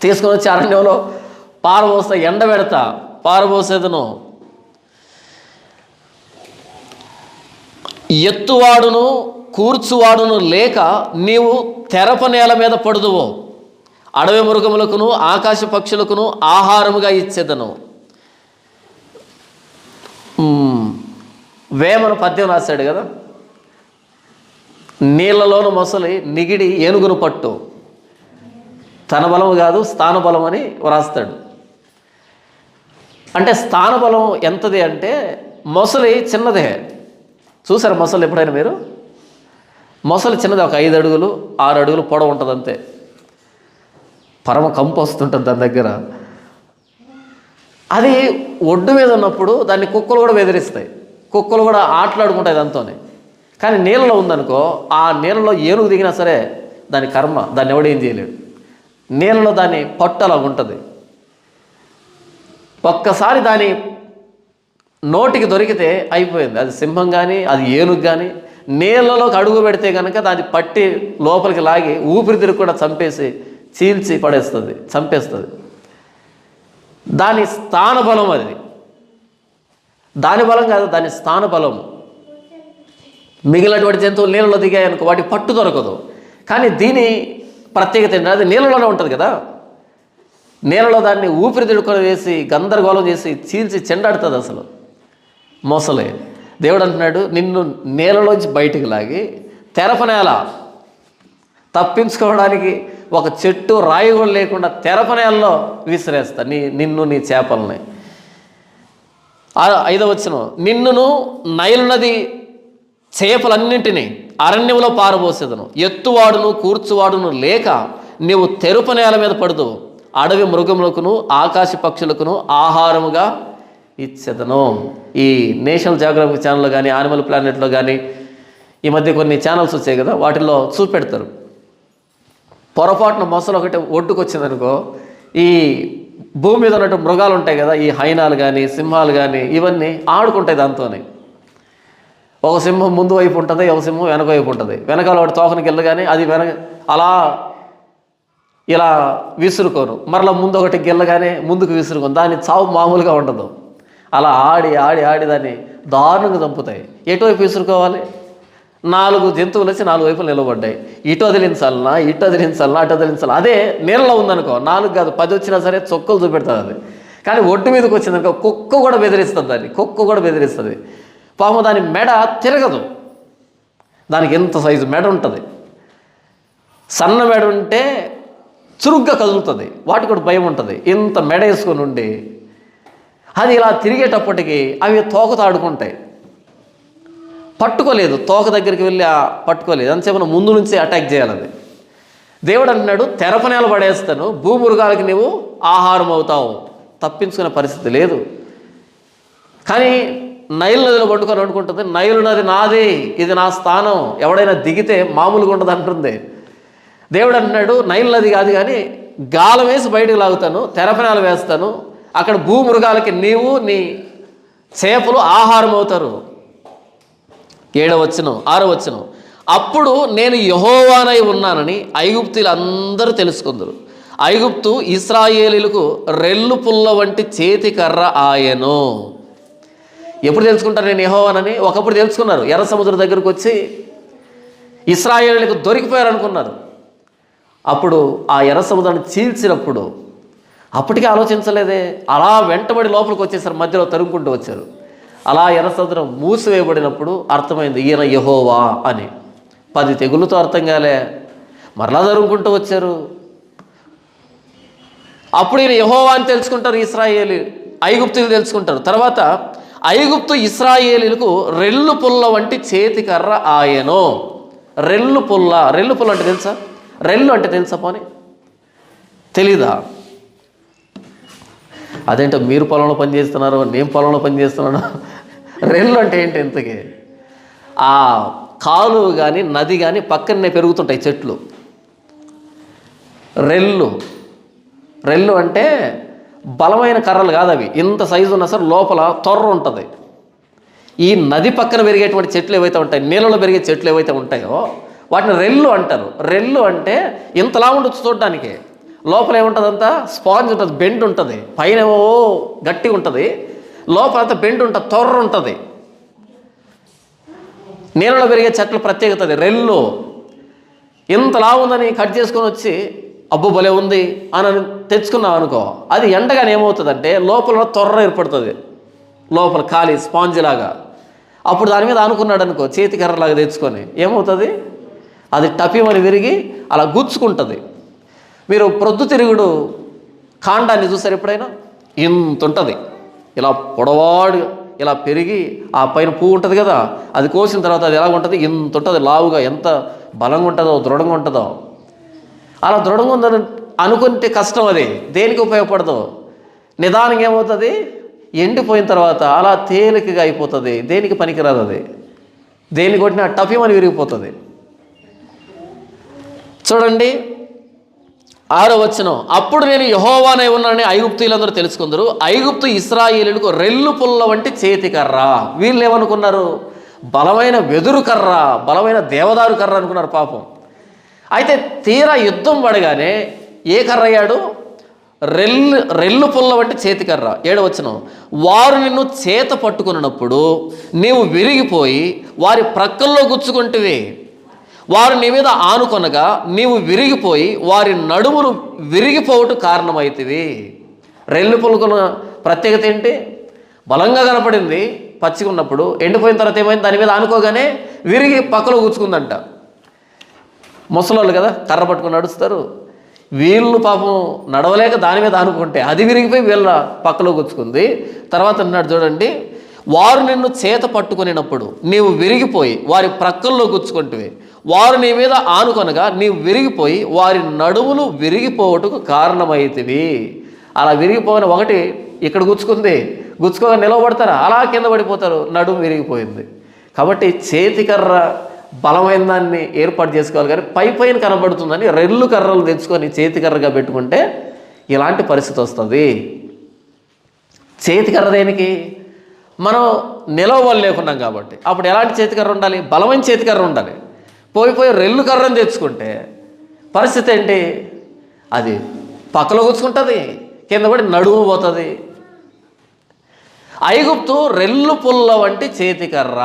తీసుకొని వచ్చి అరణ్యంలో పారబోస్తా, ఎండబెడతా, పారబోసేదను. ఎత్తువాడును కూర్చువాడును లేక నీవు తెరప నేల మీద పడుదువు. అడవి మృగములకును ఆకాశ పక్షులకును ఆహారముగా ఇచ్చేదను. వేమన పద్యం రాశాడు కదా, నీళ్లలోను మొసలి నిగిడి ఏనుగును పట్టు, తన బలము కాదు స్థానబలం అని వ్రాస్తాడు. అంటే స్థానబలం ఎంతది అంటే, మొసలి చిన్నదే. చూసారు మొసలు ఎప్పుడైనా మీరు? మొసలి చిన్నది, ఒక 5 అడుగులు 6 అడుగులు పొడవు ఉంటుంది అంతే. పరమ కంపు వస్తుంటుంది దాని దగ్గర. అది ఒడ్డు మీద ఉన్నప్పుడు దాన్ని కుక్కలు కూడా బెదిరిస్తాయి, కుక్కలు కూడా ఆటలాడుకుంటాయి దాంతోనే. కానీ నీళ్ళలో ఉందనుకో, ఆ నీళ్ళలో ఏనుగు దిగినా సరే దాని కర్మ, దాన్ని ఎవడేం చేయలేడు. నీళ్ళలో దాని పట్టు అలా ఉంటుంది. ఒక్కసారి దాని నోటికి దొరికితే అయిపోయింది. అది సింహం కానీ అది ఏనుగు కానీ నీళ్ళలోకి అడుగు పెడితే కనుక దాన్ని పట్టి లోపలికి లాగి ఊపిరితిరిగి కూడా చంపేసి చీల్చి పడేస్తుంది, చంపేస్తుంది. దాని స్థానబలం అది, దాని బలం కాదు, దాని స్థానబలం. మిగిలినటువంటి జంతువులు నీళ్ళలో దిగాయనుకో వాటి పట్టు దొరకదు. కానీ దీని ప్రత్యేకత ఏంటంటే అది నీళ్ళలోనే ఉంటుంది కదా, నీళ్ళలో దాన్ని ఊపిరితిడుకొని వేసి గందరగోళం చేసి చీల్చి చెండాడుతుంది అసలు మొసలే. దేవుడు అంటున్నాడు, నిన్ను నేలలోంచి బయటికి లాగి తెరప నేల, తప్పించుకోవడానికి ఒక చెట్టు రాయి కూడా లేకుండా తెరప నేలలో విసిరేస్తా నిన్ను నీ చేపల్ని. 5వ వచనం, నిన్నును నైలు నది చేపలన్నింటినీ అరణ్యంలో పారబోసేదను. ఎత్తువాడును కూర్చువాడును లేక నీవు తెరుప నేల మీద పడుదు. అడవి మృగములకును ఆకాశ పక్షులకును ఆహారముగా ఇచ్చేదను. ఈ నేషనల్ జియోగ్రఫీ ఛానల్లో కానీ యానిమల్ ప్లానెట్లో కానీ ఈ మధ్య కొన్ని ఛానల్స్ వచ్చాయి కదా, వాటిల్లో చూపెడతారు. పొరపాటున మొసలు ఒకటి ఒడ్డుకు వచ్చిందనుకో, ఈ భూమి మీద ఉన్నట్టు మృగాలు ఉంటాయి కదా, ఈ హైనాలు కానీ సింహాలు కానీ ఇవన్నీ ఆడుకుంటాయి దాంతోనే. ఒక సింహం ముందు వైపు ఉంటుంది, ఒక సింహం వెనక వైపు ఉంటుంది. వెనకాల వాటి తోకనికి వెళ్ళగానే అది అలా ఇలా విసురుకోను, మరలా ముందు ఒకటి గిల్లగానే ముందుకు విసురుకోను. దాని చావు మామూలుగా ఉండదు. అలా ఆడి ఆడి ఆడి దాన్ని దారుణంగా చంపుతాయి. ఎటువైపు విసురుకోవాలి? 4 జంతువులు వచ్చి 4 వైపులు నిలబడ్డాయి. ఇటు వదిలించాలన్నా ఇటు వదిలించాలన్నా అటు వదిలించాలన్నా. అదే నీళ్ళలో ఉందనుకో 4 కాదు 10 వచ్చినా సరే చొక్కలు చూపెడుతుంది అది. కానీ ఒడ్డు మీదకి వచ్చిందనుకో కుక్క కూడా బెదిరిస్తుంది, దాన్ని కుక్క కూడా బెదిరిస్తుంది. పాము దాని మెడ తిరగదు, దానికి ఎంత సైజు మెడ ఉంటుంది. సన్న మెడ ఉంటే చురుగ్గా కదులుతుంది, వాటికి కూడా భయం ఉంటుంది. ఇంత మెడ వేసుకొని ఉండి అది ఇలా తిరిగేటప్పటికి అవి తోకతో ఆడుకుంటాయి. పట్టుకోలేదు, తోక దగ్గరికి వెళ్ళి పట్టుకోలేదు, అంతసేపు ముందు నుంచి అటాక్ చేయాలని. దేవుడు అంటున్నాడు, తెరపనేల పడేస్తాను, భూమృగాలకి నీవు ఆహారం అవుతావు. తప్పించుకునే పరిస్థితి లేదు. కానీ నైలు నదిలో పట్టుకొని అనుకుంటుంది, నైలు నది నాది, ఇది నా స్థానం, ఎవడైనా దిగితే మామూలుగా ఉండదు అంటుంది. దేవుడు అంటున్నాడు, నైలు నది కాదు కానీ గాలం వేసి బయటకు లాగుతాను, తెరపనేల వేస్తాను, అక్కడ భూమృగాలకి నీవు నీ చేపలు ఆహారం అవుతారు. 7వ వచనం 6వ వచనం, అప్పుడు నేను యెహోవానై ఉన్నానని ఐగుప్తీయులు అందరూ తెలుసుకుందరు. ఐగుప్తు ఇశ్రాయేలీయులకు రెల్లు పుల్ల వంటి చేతి కర్ర ఆయను. ఎప్పుడు తెలుసుకుంటారు నేను యెహోవానని? ఒకప్పుడు తెలుసుకున్నారు. ఎర్ర సముద్రం దగ్గరకు వచ్చి ఇశ్రాయేలీయులకు దొరికిపోయారు అనుకున్నారు. అప్పుడు ఆ ఎర్ర సముద్రాన్ని చీల్చినప్పుడు అప్పటికే ఆలోచించలేదే, అలా వెంటబడి లోపలికి వచ్చేసారు, మధ్యలో తరుముకుంటూ వచ్చారు. అలా ఎర్ర సముద్రం మూసివేయబడినప్పుడు అర్థమైంది ఈయన యెహోవా అని. 10 తెగుళ్ళతో అర్థం కాలే, మరలా తరుముకుంటూ వచ్చారు. అప్పుడు ఈయన యెహోవా అని తెలుసుకుంటారు ఐగుప్తీయులు తెలుసుకుంటారు. తర్వాత ఐగుప్తు ఇశ్రాయేలీయులకు రెల్లు పుల్ల వంటి చేతి కర్ర ఆయనో. రెల్లు పుల్ల అంటే తెలుసా? రెల్లు అంటే తెలుసా? పోనీ తెలీదా? అదేంటో మీరు పొలంలో పనిచేస్తున్నారు, నేను పొలంలో పనిచేస్తున్నాను. రెల్లు అంటే ఏంటి? ఇంతకీ ఆ కాలువ కానీ నది కానీ పక్కనే పెరుగుతుంటాయి చెట్లు. రెల్లు అంటే బలమైన కర్రలు కాదు అవి, ఇంత సైజు ఉన్నా సరే లోపల తొర్ర ఉంటుంది. ఈ నది పక్కన పెరిగేటువంటి చెట్లు ఏవైతే ఉంటాయి, నీళ్ళలో పెరిగే చెట్లు ఏవైతే ఉంటాయో వాటిని రెల్లు అంటారు. రెల్లు అంటే ఇంతలా ఉండొచ్చు చూడడానికి, లోపల ఏముంటుంది అంతా స్పాంజ్ ఉంటుంది, బెండ్ ఉంటుంది, పైన ఏమో గట్టిగా ఉంటుంది, లోపల అంతా బెండ్ ఉంటుంది, తొర్ర ఉంటుంది. నీళ్ళలో పెరిగే చెట్ల ప్రత్యేకత అది. రెల్లు ఇంతలా ఉందని కట్ చేసుకొని వచ్చి అబ్బు భలే ఉంది అని తెచ్చుకున్నాం అనుకో, అది ఎండగానే ఏమవుతుందంటే లోపల తొర్ర ఏర్పడుతుంది, లోపల ఖాళీ స్పాంజ్ లాగా. అప్పుడు దాని మీద ఆనుకున్నాడు అనుకో, చేతి కర్రలాగా తెచ్చుకొని, ఏమవుతుంది? అది టపిమని విరిగి అలా గుచ్చుకుంటుంది. మీరు ప్రొద్దుతిరుగుడు కాండాన్ని చూసారు ఎప్పుడైనా? ఇంత ఉంటుంది, ఇలా పొడవాడు ఇలా పెరిగి ఆ పైన పువ్వు ఉంటుంది కదా, అది కోసిన తర్వాత అది ఎలాగ ఉంటుంది? ఇంత ఉంటుంది లావుగా. ఎంత బలంగా ఉంటుందో, దృఢంగా ఉంటుందో. అలా దృఢంగా ఉందని అనుకుంటే కష్టం, అది దేనికి ఉపయోగపడదు. నిదానంగా ఏమవుతుంది? ఎండిపోయిన తర్వాత అలా తేలికగా అయిపోతుంది, దేనికి పనికిరాదు అది. దేనికి కొట్టినా టఫీమని విరిగిపోతుంది. చూడండి 6వ వచనం, అప్పుడు నేను యెహోవానై ఉన్నానని ఐగుప్తీయులందరూ తెలుసుకుందరు. ఐగుప్తు ఇశ్రాయేలీయులకు రెల్లు పుల్ల వంటి చేతి కర్ర. వీళ్ళు ఏమనుకున్నారు? బలమైన వెదురు కర్ర, బలమైన దేవదారు కర్ర అనుకున్నారు పాపం. అయితే తీరా యుద్ధం పడగానే ఏ కర్ర అయ్యాడు? రెల్లు పుల్ల వంటి చేతి కర్ర. 7వ వచనం, వారు నిన్ను చేత పట్టుకున్నప్పుడు నీవు విరిగిపోయి వారి ప్రక్కల్లో గుచ్చుకుంటువి. వారు నీ మీద ఆనుకొనగా నీవు విరిగిపోయి వారి నడుములు విరిగిపోవటం కారణమైతివి. రెల్లు పుల్లకున్న ప్రత్యేకత ఏంటి? బలంగా కనపడింది పచ్చిగా ఉన్నప్పుడు, ఎండిపోయిన తర్వాత ఏమైంది? దాని మీద ఆనుకోగానే విరిగి పక్కలో గుచ్చుకుందంట. ముసలోళ్ళు కదా, కర్ర పట్టుకుని నడుస్తారు. వీళ్ళు పాపం నడవలేక దాని మీద ఆనుకుంటే అది విరిగిపోయి వీళ్ళ పక్కలో గుచ్చుకుంది. తర్వాత అన్నాడు చూడండి, వారు నిన్ను చేత పట్టుకునేటప్పుడు నీవు విరిగిపోయి వారి ప్రక్కల్లో గుచ్చుకుంటువి. వారు నీ మీద ఆనుకొనగా నీవు విరిగిపోయి వారి నడుములు విరిగిపోవటకు కారణమైతివి. అలా విరిగిపోయిన ఒకటి ఇక్కడ గుచ్చుకుంది, గుచ్చుకోగా నిలవబడతారా? అలా కింద పడిపోతారు, నడుము విరిగిపోయింది. కాబట్టి చేతికర్ర బలమైన దాన్ని ఏర్పాటు చేసుకోవాలి, కానీ పైన కనబడుతుందని రెల్లు కర్రలు తెచ్చుకొని చేతికర్రగా పెట్టుకుంటే ఇలాంటి పరిస్థితి వస్తుంది. చేతికర్ర దేనికి? మనం నిలవలేకున్నాం కాబట్టి. అప్పుడు ఎలాంటి చేతికర్ర ఉండాలి? బలమైన చేతికర్ర ఉండాలి. పోయి రెల్లు కర్రను తెచ్చుకుంటే పరిస్థితి ఏంటి? అది పక్కలో కూర్చుకుంటుంది, కింద పడి నడుము పోతుంది. ఐగుప్తు రెల్లు పుల్ల వంటి చేతికర్ర.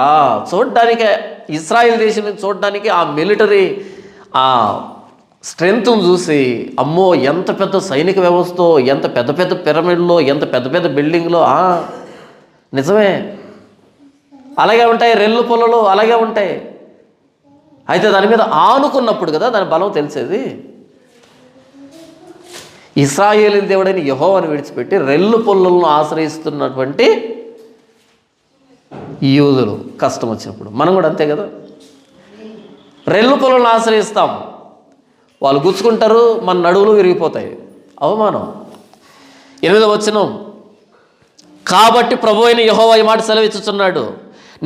చూడ్డానికి ఇశ్రాయేల్ దేశం చూడడానికి ఆ మిలిటరీ ఆ స్ట్రెంగ్త్ను చూసి అమ్మో ఎంత పెద్ద సైనిక వ్యవస్థ, ఎంత పెద్ద పెద్ద పిరమిడ్లో, ఎంత పెద్ద పెద్ద బిల్డింగ్లో. నిజమే, అలాగే ఉంటాయి రెల్లు పుల్లలు, అలాగే ఉంటాయి. అయితే దాని మీద ఆనుకున్నప్పుడు కదా దాని బలం తెలిసేది. ఇశ్రాయేలు దేవుడైన యెహోవాను విడిచిపెట్టి రెల్లు పొల్లులను ఆశ్రయిస్తున్నటువంటి యూదులు కష్టం వచ్చినప్పుడు. మనం కూడా అంతే కదా, రెల్లు పొల్లులను ఆశ్రయిస్తాం, వాళ్ళు గుచ్చుకుంటారు, మన నడువులు విరిగిపోతాయి, అవమానం. 8వ వచనం, కాబట్టి ప్రభువైన యెహోవా ఈ మాట సెలవిచ్చుచున్నాడు,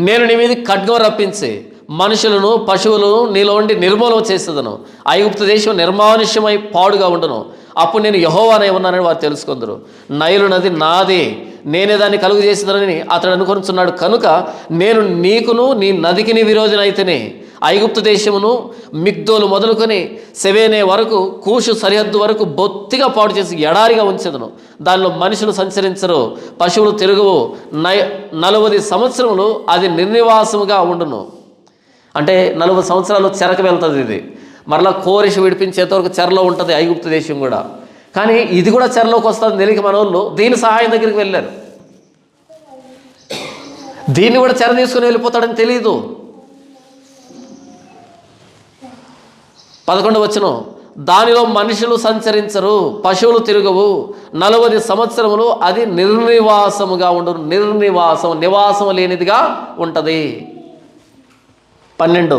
నేను నీ మీద ఖడ్గం రప్పించి మనుషులను పశువులను నీలో ఉండి నిర్మూలన చేసేదను, ఐగుప్తు దేశం నిర్మానుష్యమై పాడుగా ఉండును, అప్పుడు నేను యెహోవానై ఉన్నానని వారు తెలుసుకుందరు. నైలు నది నాదే, నేనే దాన్ని కలుగు చేసేదనని అతడు అనుకొనుచున్నాడు కనుక నేను నీకును నీ నదికి నీ విరోధనైతేనే ఐగుప్తు దేశమును మిగ్దోలు మొదలుకొని సెవేనే వరకు కూషు సరిహద్దు వరకు బొత్తిగా పాడు చేసి ఎడారిగా ఉంచెదను, దానిలో మనుషులు సంచరించరు, పశువులు తిరుగువు, 40 సంవత్సరములు అది నిర్నివాసముగా ఉండును. అంటే 40 సంవత్సరాలు చెరకు వెళ్తుంది ఇది, మరలా కోరిషి విడిపించేంతవరకు చెరలో ఉంటుంది ఐగుప్తు దేశం కూడా. కానీ ఇది కూడా చెరలోకి వస్తుంది తెలియక మన వాళ్ళు దీని సహాయం దగ్గరికి వెళ్ళారు, దీన్ని కూడా చెర తీసుకుని వెళ్ళిపోతాడని తెలియదు. 11వ వచనం, దానిలో మనుషులు సంచరించరు, పశువులు తిరుగువు, 40 సంవత్సరములు అది నిర్నివాసముగా ఉండును. నిర్నివాసం, నివాసం లేనిదిగా ఉంటుంది. 12,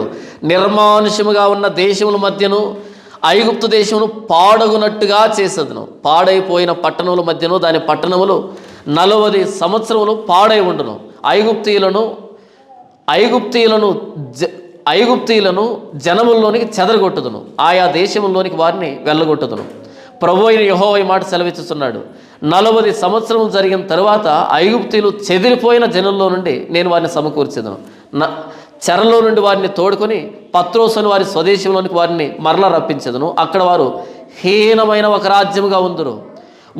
నిర్మానుష్యముగా ఉన్న దేశముల మధ్యను ఐగుప్తు దేశమును పాడగునట్టుగా చేసేదను, పాడైపోయిన పట్టణముల మధ్యను దాని పట్టణములు 40 సంవత్సరములు పాడై ఉండును. ఐగుప్తీయులను జనముల్లోనికి చెదరగొట్టుదును, ఆయా దేశముల్లోనికి వారిని వెళ్ళగొట్టుదును. ప్రభువైన యెహోవా ఈ మాట సెలవిచ్చుచున్నాడు, 40 సంవత్సరములు జరిగిన తరువాత ఐగుప్తీయులు చెదిరిపోయిన జనుల్లో నుండి నేను వారిని సమకూర్చెదను, చెరలో నుండి వారిని తోడుకొని పత్రోసుని వారి స్వదేశంలోనికి వారిని మరలా రప్పించెదను. అక్కడ వారు హీనమైన ఒక రాజ్యముగా ఉందురు.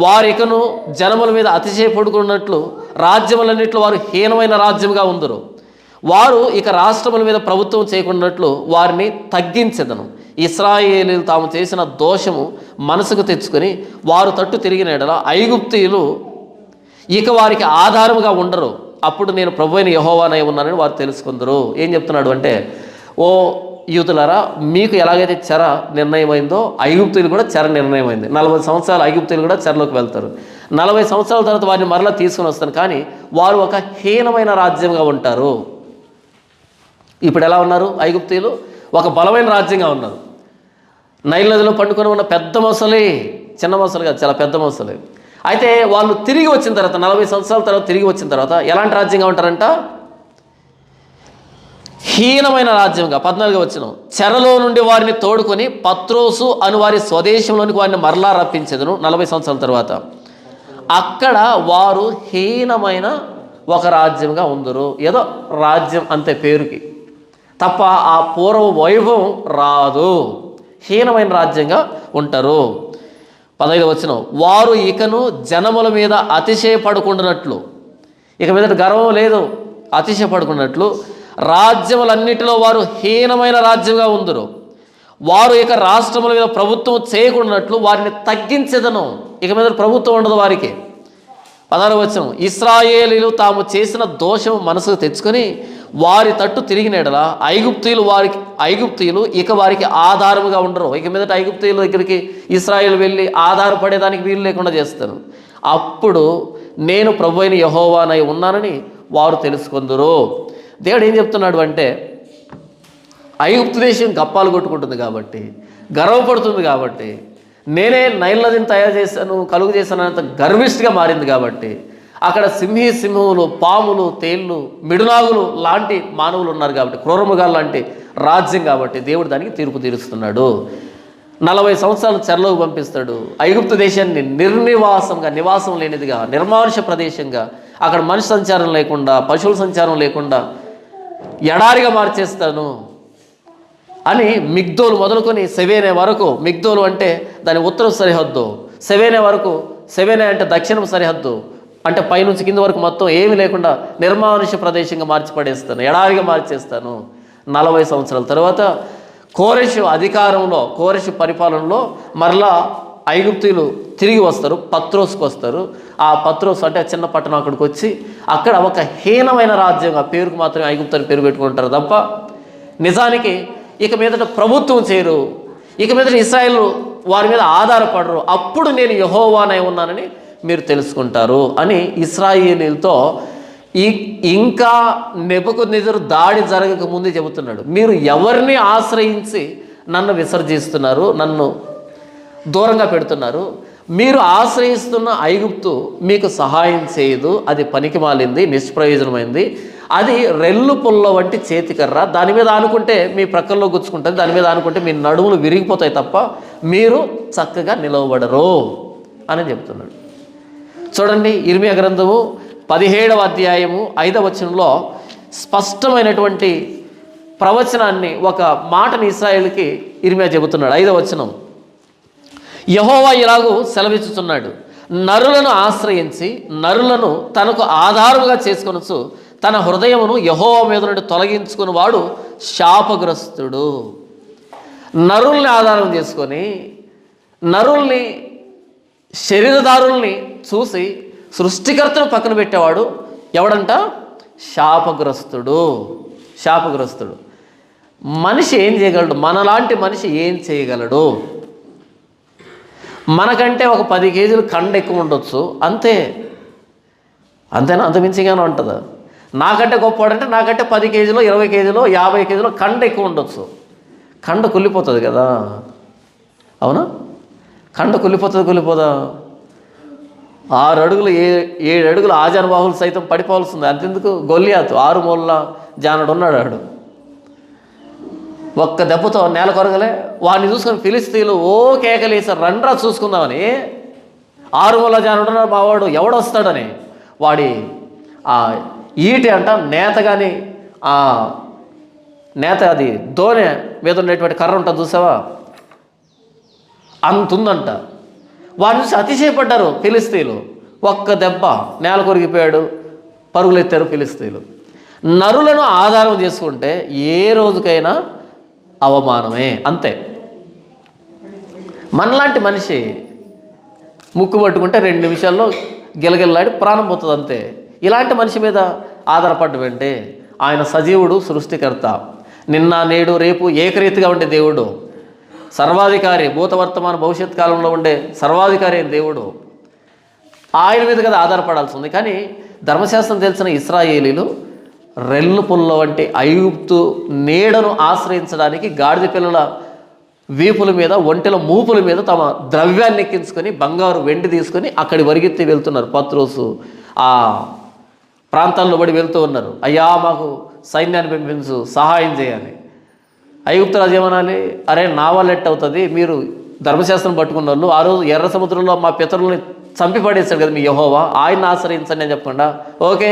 వారికను జనముల మీద అతిశయపడుకున్నట్లు రాజ్యములన్నింటిలో వారు హీనమైన రాజ్యముగా ఉందురు. వారు ఇక రాష్ట్రముల మీద ప్రభుత్వం చేయకున్నట్లు వారిని తగ్గించెదను. ఇశ్రాయేలీయులు తాము చేసిన దోషము మనసుకు తెచ్చుకొని వారు తట్టు తిరిగిన యెడల ఐగుప్తీయులు ఇక వారికి ఆధారముగా ఉండరు. అప్పుడు నేను ప్రభువైన యెహోవానై ఉన్నానని వారు తెలుసుకుందరు. ఏం చెప్తున్నాడు అంటే, ఓ యూదులారా, మీకు ఎలాగైతే చెర నిర్ణయమైందో ఐగుప్తీయులు కూడా చెర నిర్ణయమైంది. 40 సంవత్సరాలు ఐగుప్తీయులు కూడా చెరలోకి వెళ్తారు. 40 సంవత్సరాల తర్వాత వారిని మరలా తీసుకుని వస్తాను, కానీ వారు ఒక హీనమైన రాజ్యంగా ఉంటారు. ఇప్పుడు ఎలా ఉన్నారు ఐగుప్తీయులు? ఒక బలమైన రాజ్యంగా ఉన్నారు. నైల్ నదిలో పండుకొని ఉన్న పెద్ద మొసలి, చిన్న మొసలు కాదు, చాలా పెద్ద మొసలి. అయితే వాళ్ళు తిరిగి వచ్చిన తర్వాత 40 సంవత్సరాల తర్వాత తిరిగి వచ్చిన తర్వాత ఎలాంటి రాజ్యంగా ఉంటారంట? హీనమైన రాజ్యంగా. 14వ వచనం, చెరలో నుండి వారిని తోడుకొని పత్రోసు అను వారి స్వదేశంలోనికి వారిని మరలా రప్పించెదను 40 సంవత్సరాల తర్వాత. అక్కడ వారు హీనమైన ఒక రాజ్యంగా ఉందరు. ఏదో రాజ్యం అంతే పేరుకి తప్ప ఆ పూర్వ వైభవం రాదు. హీనమైన రాజ్యంగా ఉంటారు. 15వ వచనం, వారు ఇకను జనముల మీద అతిశయపడుకుంటున్నట్లు, ఇక మీద గర్వం లేదు, అతిశయపడుకున్నట్లు రాజ్యములన్నిటిలో వారు హీనమైన రాజ్యంగా ఉందరు. వారు ఇక రాష్ట్రముల మీద ప్రభుత్వం చేయకున్నట్లు వారిని తగ్గించెదను. ఇక మీద ప్రభుత్వం ఉండదు వారికి. 16వ వచనం, ఇశ్రాయేలీయులు తాము చేసిన దోషం మనసుకు తెచ్చుకొని వారి తట్టు తిరిగిన యెడల ఐగుప్తీయులు ఇక వారికి ఆధారముగా ఉండరు. ఇక మీదట ఐగుప్తీయుల దగ్గరికి ఇశ్రాయేలు వెళ్ళి ఆధారపడేదానికి వీలు లేకుండా చేస్తాను. అప్పుడు నేను ప్రభువైన యెహోవానై ఉన్నానని వారు తెలుసుకుందరు. దేవుడు ఏం చెప్తున్నాడు అంటే, ఐగుప్తు దేశం గప్పాలు కొట్టుకుంటుంది కాబట్టి, గర్వపడుతుంది కాబట్టి, నేనే నైల్ నదిని తయారు చేశాను, కలుగు చేశాను అంత గర్విష్ఠగా మారింది కాబట్టి, అక్కడ సింహములు, పాములు, తేళ్ళు, మిడునాగులు లాంటి మానవులు ఉన్నారు కాబట్టి, క్రూరముగాలు లాంటి రాజ్యం కాబట్టి దేవుడు దానికి తీర్పు తీరుస్తున్నాడు. 40 సంవత్సరాలు చెరలోకి పంపిస్తాడు. ఐగుప్తు దేశాన్ని నిర్నివాసంగా, నివాసం లేనిదిగా, నిర్మానుష ప్రదేశంగా, అక్కడ మనిషి సంచారం లేకుండా, పశువుల సంచారం లేకుండా ఎడారిగా మార్చేస్తాను అని మిగ్దోలు మొదలుకొని సెవేనే వరకు, మిగ్దోలు అంటే దాని ఉత్తర సరిహద్దు, సెవేనే వరకు, సెవేనే అంటే దక్షిణం సరిహద్దు, అంటే పైనుంచి కింద వరకు మొత్తం ఏమీ లేకుండా నిర్మానుష ప్రదేశంగా మార్చి పడేస్తాను, ఎడారిగా మార్చేస్తాను. 40 సంవత్సరాల తర్వాత కోరెషు అధికారంలో, కోరెషు పరిపాలనలో మరలా ఐగుప్తీయులు తిరిగి వస్తారు, పత్రోస్కి వస్తారు. ఆ పత్రోస్ అంటే చిన్న పట్టణం, అక్కడికి వచ్చి అక్కడ ఒక హీనమైన రాజ్యంగా, పేరుకు మాత్రమే ఐగుప్తు అని పేరు పెట్టుకుంటారు తప్ప నిజానికి ఇక మీదట ప్రభుత్వం చేయరు. ఇక మీదట ఇశ్రాయేలు వారి మీద ఆధారపడరు, అప్పుడు నేను యెహోవానై ఉన్నానని మీరు తెలుసుకుంటారు అని ఇశ్రాయేలీయులతో ఇంకా నెబుకద్నెజరు దాడి జరగక ముందే చెబుతున్నాడు. మీరు ఎవరిని ఆశ్రయించి నన్ను విసర్జిస్తున్నారు, నన్ను దూరంగా పెడుతున్నారు? మీరు ఆశ్రయిస్తున్న ఐగుప్తు మీకు సహాయం చేయదు, అది పనికిమాలింది, నిష్ప్రయోజనమైంది. అది రెల్లు పుల్ల వంటి చేతికర్ర, దాని మీద ఆనుకుంటే మీ ప్రక్కల్లో గుచ్చుకుంటుంది, దాని మీద ఆనుకుంటే మీ నడుములు విరిగిపోతాయి తప్ప మీరు చక్కగా నిలవబడరు అని చెప్తున్నాడు. చూడండి, ఇర్మియా గ్రంథము 17వ అధ్యాయము 5వ వచనంలో స్పష్టమైనటువంటి ప్రవచనాన్ని, ఒక మాటని ఇశ్రాయేలుకి ఇర్మియా చెబుతున్నాడు. 5వ వచనం, యెహోవా ఇలాగూ సెలవిచ్చుచున్నాడు, నరులను ఆశ్రయించి నరులను తనకు ఆధారముగా చేసుకొనొచ్చు తన హృదయమును యెహోవా మీద నుండి తొలగించుకుని వాడు శాపగ్రస్తుడు. నరుల్ని ఆధారం చేసుకొని నరుల్ని, శరీరదారుల్ని చూసి సృష్టికర్తను పక్కన పెట్టేవాడు ఎవడంట? శాపగ్రస్తుడు. శాపగ్రస్తుడు. మనిషి ఏం చేయగలడు? మనలాంటి మనిషి ఏం చేయగలడు? మనకంటే ఒక 10 కేజీలు కండ ఎక్కువ ఉండొచ్చు, అంతే. అంతేనా? అంత మించిగానే ఉంటుందా? నాకంటే గొప్పవాడంటే నాకంటే 10 కేజీలో 20 కేజీలో 50 కేజీలో కండ ఎక్కువ ఉండొచ్చు. కండ కుళ్ళిపోతుంది కదా, అవునా? కండ కుళ్ళిపోదా? 6 అడుగులు 7 అడుగులు ఆజానుబాహులు సైతం పడిపోవాల్సింది. అంతెందుకు, గొల్లియాతు 6 మూలల జానడు ఉన్నాడు. ఆడు ఒక్క దెబ్బతో నేల కొరగలే. వాడిని చూసుకొని ఫిలిస్తీన్లు ఓ కేకలేసారు, రండ్రా చూసుకుందామని. 6 మూలల జానడు ఉన్నాడు మావాడు, ఎవడొస్తాడని. వాడి ఆ ఈటి అంట నేత, కానీ ఆ నేత, అది దోనె మీద ఉండేటువంటి కర్ర ఉంటుంది చూసావా, అంతుందంట. వాడి నుంచి అతిశయపడ్డారు ఫిలిస్తీన్లు. ఒక్క దెబ్బ నేల కొరిగిపోయాడు, పరుగులెత్తారు ఫిలిస్తీన్లు. నరులను ఆధారం చేసుకుంటే ఏ రోజుకైనా అవమానమే, అంతే. మనలాంటి మనిషి ముక్కు పట్టుకుంటే 2 నిమిషాల్లో గిలగిల్లాడి ప్రాణం పోతుంది, అంతే. ఇలాంటి మనిషి మీద ఆధారపడ్డమంటే ఆయన సజీవుడు, సృష్టికర్త, నిన్న నేడు రేపు ఏకరీతిగా ఉండే దేవుడు, సర్వాధికారి, భూత వర్తమాన భవిష్యత్ కాలంలో ఉండే సర్వాధికారి అయిన దేవుడు. ఆయన మీద కదా ఆధారపడాల్సి ఉంది. కానీ ధర్మశాస్త్రం తెలిసిన ఇశ్రాయేలీలు రెల్లు పుల్ల వంటి ఐగుప్తు నీడను ఆశ్రయించడానికి గాడిద పిల్లల వీపుల మీద, ఒంటెల మూపుల మీద తమ ద్రవ్యాన్ని ఎక్కించుకొని, బంగారు వెండి తీసుకొని అక్కడి వరిగెత్తి వెళ్తున్నారు. పత్రోసు ఆ ప్రాంతాల్లో పడి వెళ్తూ ఉన్నారు. అయ్యా మాకు సైన్యాన్ని పంపించు, సహాయం చేయాలి. ఐగుప్తు రాజు ఏమనాలి? అరే నా వల్ల ఎట్ అవుతుంది, మీరు ధర్మశాస్త్రం పట్టుకున్న వాళ్ళు ఆ రోజు ఎర్ర సముద్రంలో మా పితరుల్ని చంపి పడేశాడు కదా మీ యెహోవా, ఆయన ఆశ్రయించండి అని చెప్పకుండా, ఓకే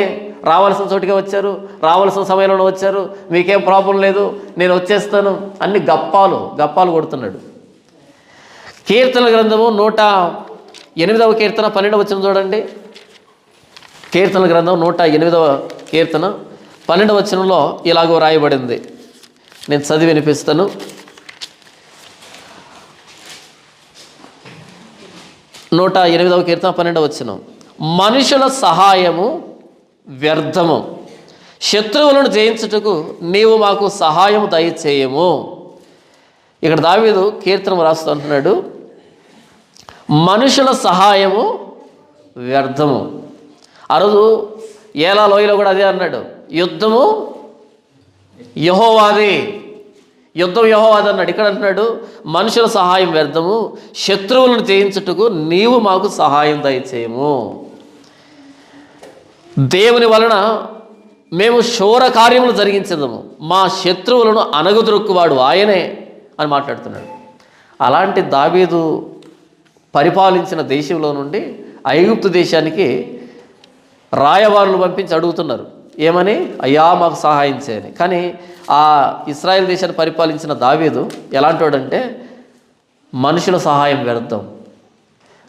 రావాల్సిన చోటుకే వచ్చారు, రావాల్సిన సమయంలో వచ్చారు, మీకేం ప్రాబ్లం లేదు, నేను వచ్చేస్తాను, అన్ని గప్పాలు కొడుతున్నాడు. కీర్తన గ్రంథము 108వ కీర్తన 12వ వచనం చూడండి. కీర్తన గ్రంథం 108వ కీర్తన 12వ వచనంలో ఇలాగో రాయబడింది. నేను చదివి వినిపిస్తాను. 108వ కీర్తన 12వ వచనం, మనుషుల సహాయము వ్యర్థము, శత్రువులను జయించుటకు నీవు మాకు సహాయము దయచేయము. ఇక్కడ దావీదు కీర్తన రాస్తూ అంటున్నాడు, మనుషుల సహాయము వ్యర్థము. ఆ రోజు ఏలా లోయలో కూడా అదే అన్నాడు, యుద్ధము యెహోవాది అన్నాడు. ఇక్కడ అంటున్నాడు మనుషుల సహాయం వ్యర్థము, శత్రువులను జయించుటకు నీవు మాకు సహాయం దయచేయము. దేవుని వలన మేము శూర కార్యములు జరిగించదము, మా శత్రువులను అనగదొరుక్కువాడు ఆయనే అని మాట్లాడుతున్నాడు. అలాంటి దావీదు పరిపాలించిన దేశంలో నుండి ఐగుప్తు దేశానికి రాయబారులు పంపించి అడుగుతున్నారు, ఏమని? అయ్యా మాకు సహాయం చేయని. కానీ ఆ ఇశ్రాయేల్ దేశాన్ని పరిపాలించిన దావీదు ఎలాంటోడంటే మనుషుల సహాయం వ్యర్థం.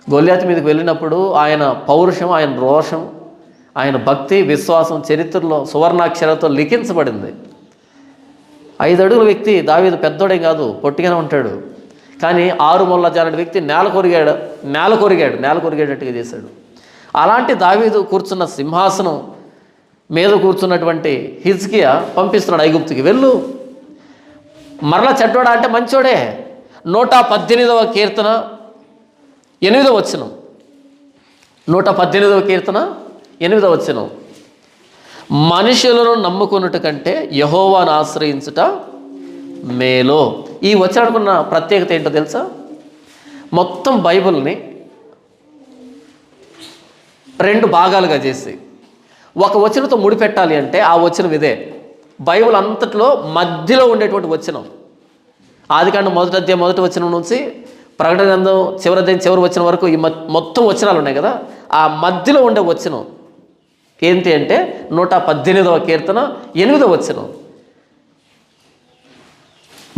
గొల్లియాతు మీదకి వెళ్ళినప్పుడు ఆయన పౌరుషం, ఆయన రోషం, ఆయన భక్తి, విశ్వాసం చరిత్రలో సువర్ణాక్షరాలతో లిఖించబడింది. 5 అడుగుల వ్యక్తి దావీదు, పెద్దోడే కాదు, పొట్టిగానే ఉంటాడు. కానీ 6 మూలల జానడి వ్యక్తి నేల కొరిగాడట్టుగా చేశాడు. అలాంటి దావీదు కూర్చున్న సింహాసనం మీద కూర్చున్నటువంటి హిజ్కియా పంపిస్తున్నాడు ఐగుప్తుకి, వెళ్ళు. మరలా చెడ్డోడా అంటే మంచోడే, 118వ కీర్తన 8వ వచనం. 118వ కీర్తన 8వ వచనం. మనుషులను నమ్ముకొనుట కంటే యెహోవాను ఆశ్రయించుట మేలు. ఈ వచనానికి ఉన్న ప్రత్యేకత ఏంటో తెలుసా? మొత్తం బైబిల్ని 2 భాగాలుగా చేసి ఒక వచనంతో ముడిపెట్టాలి అంటే ఆ వచనం ఇదే. బైబిల్ అంతట్లో మధ్యలో ఉండేటువంటి వచనం. ఆదికాండం 1వ అధ్యాయం 1వ వచనం నుంచి ప్రకటన గ్రంథం చివరి అధ్యాయం చివరి వచనం వరకు ఈ మొత్తం వచనాలు ఉన్నాయి కదా, ఆ మధ్యలో ఉండే వచనం ఏంటి అంటే 118వ కీర్తన 8వ వచనం.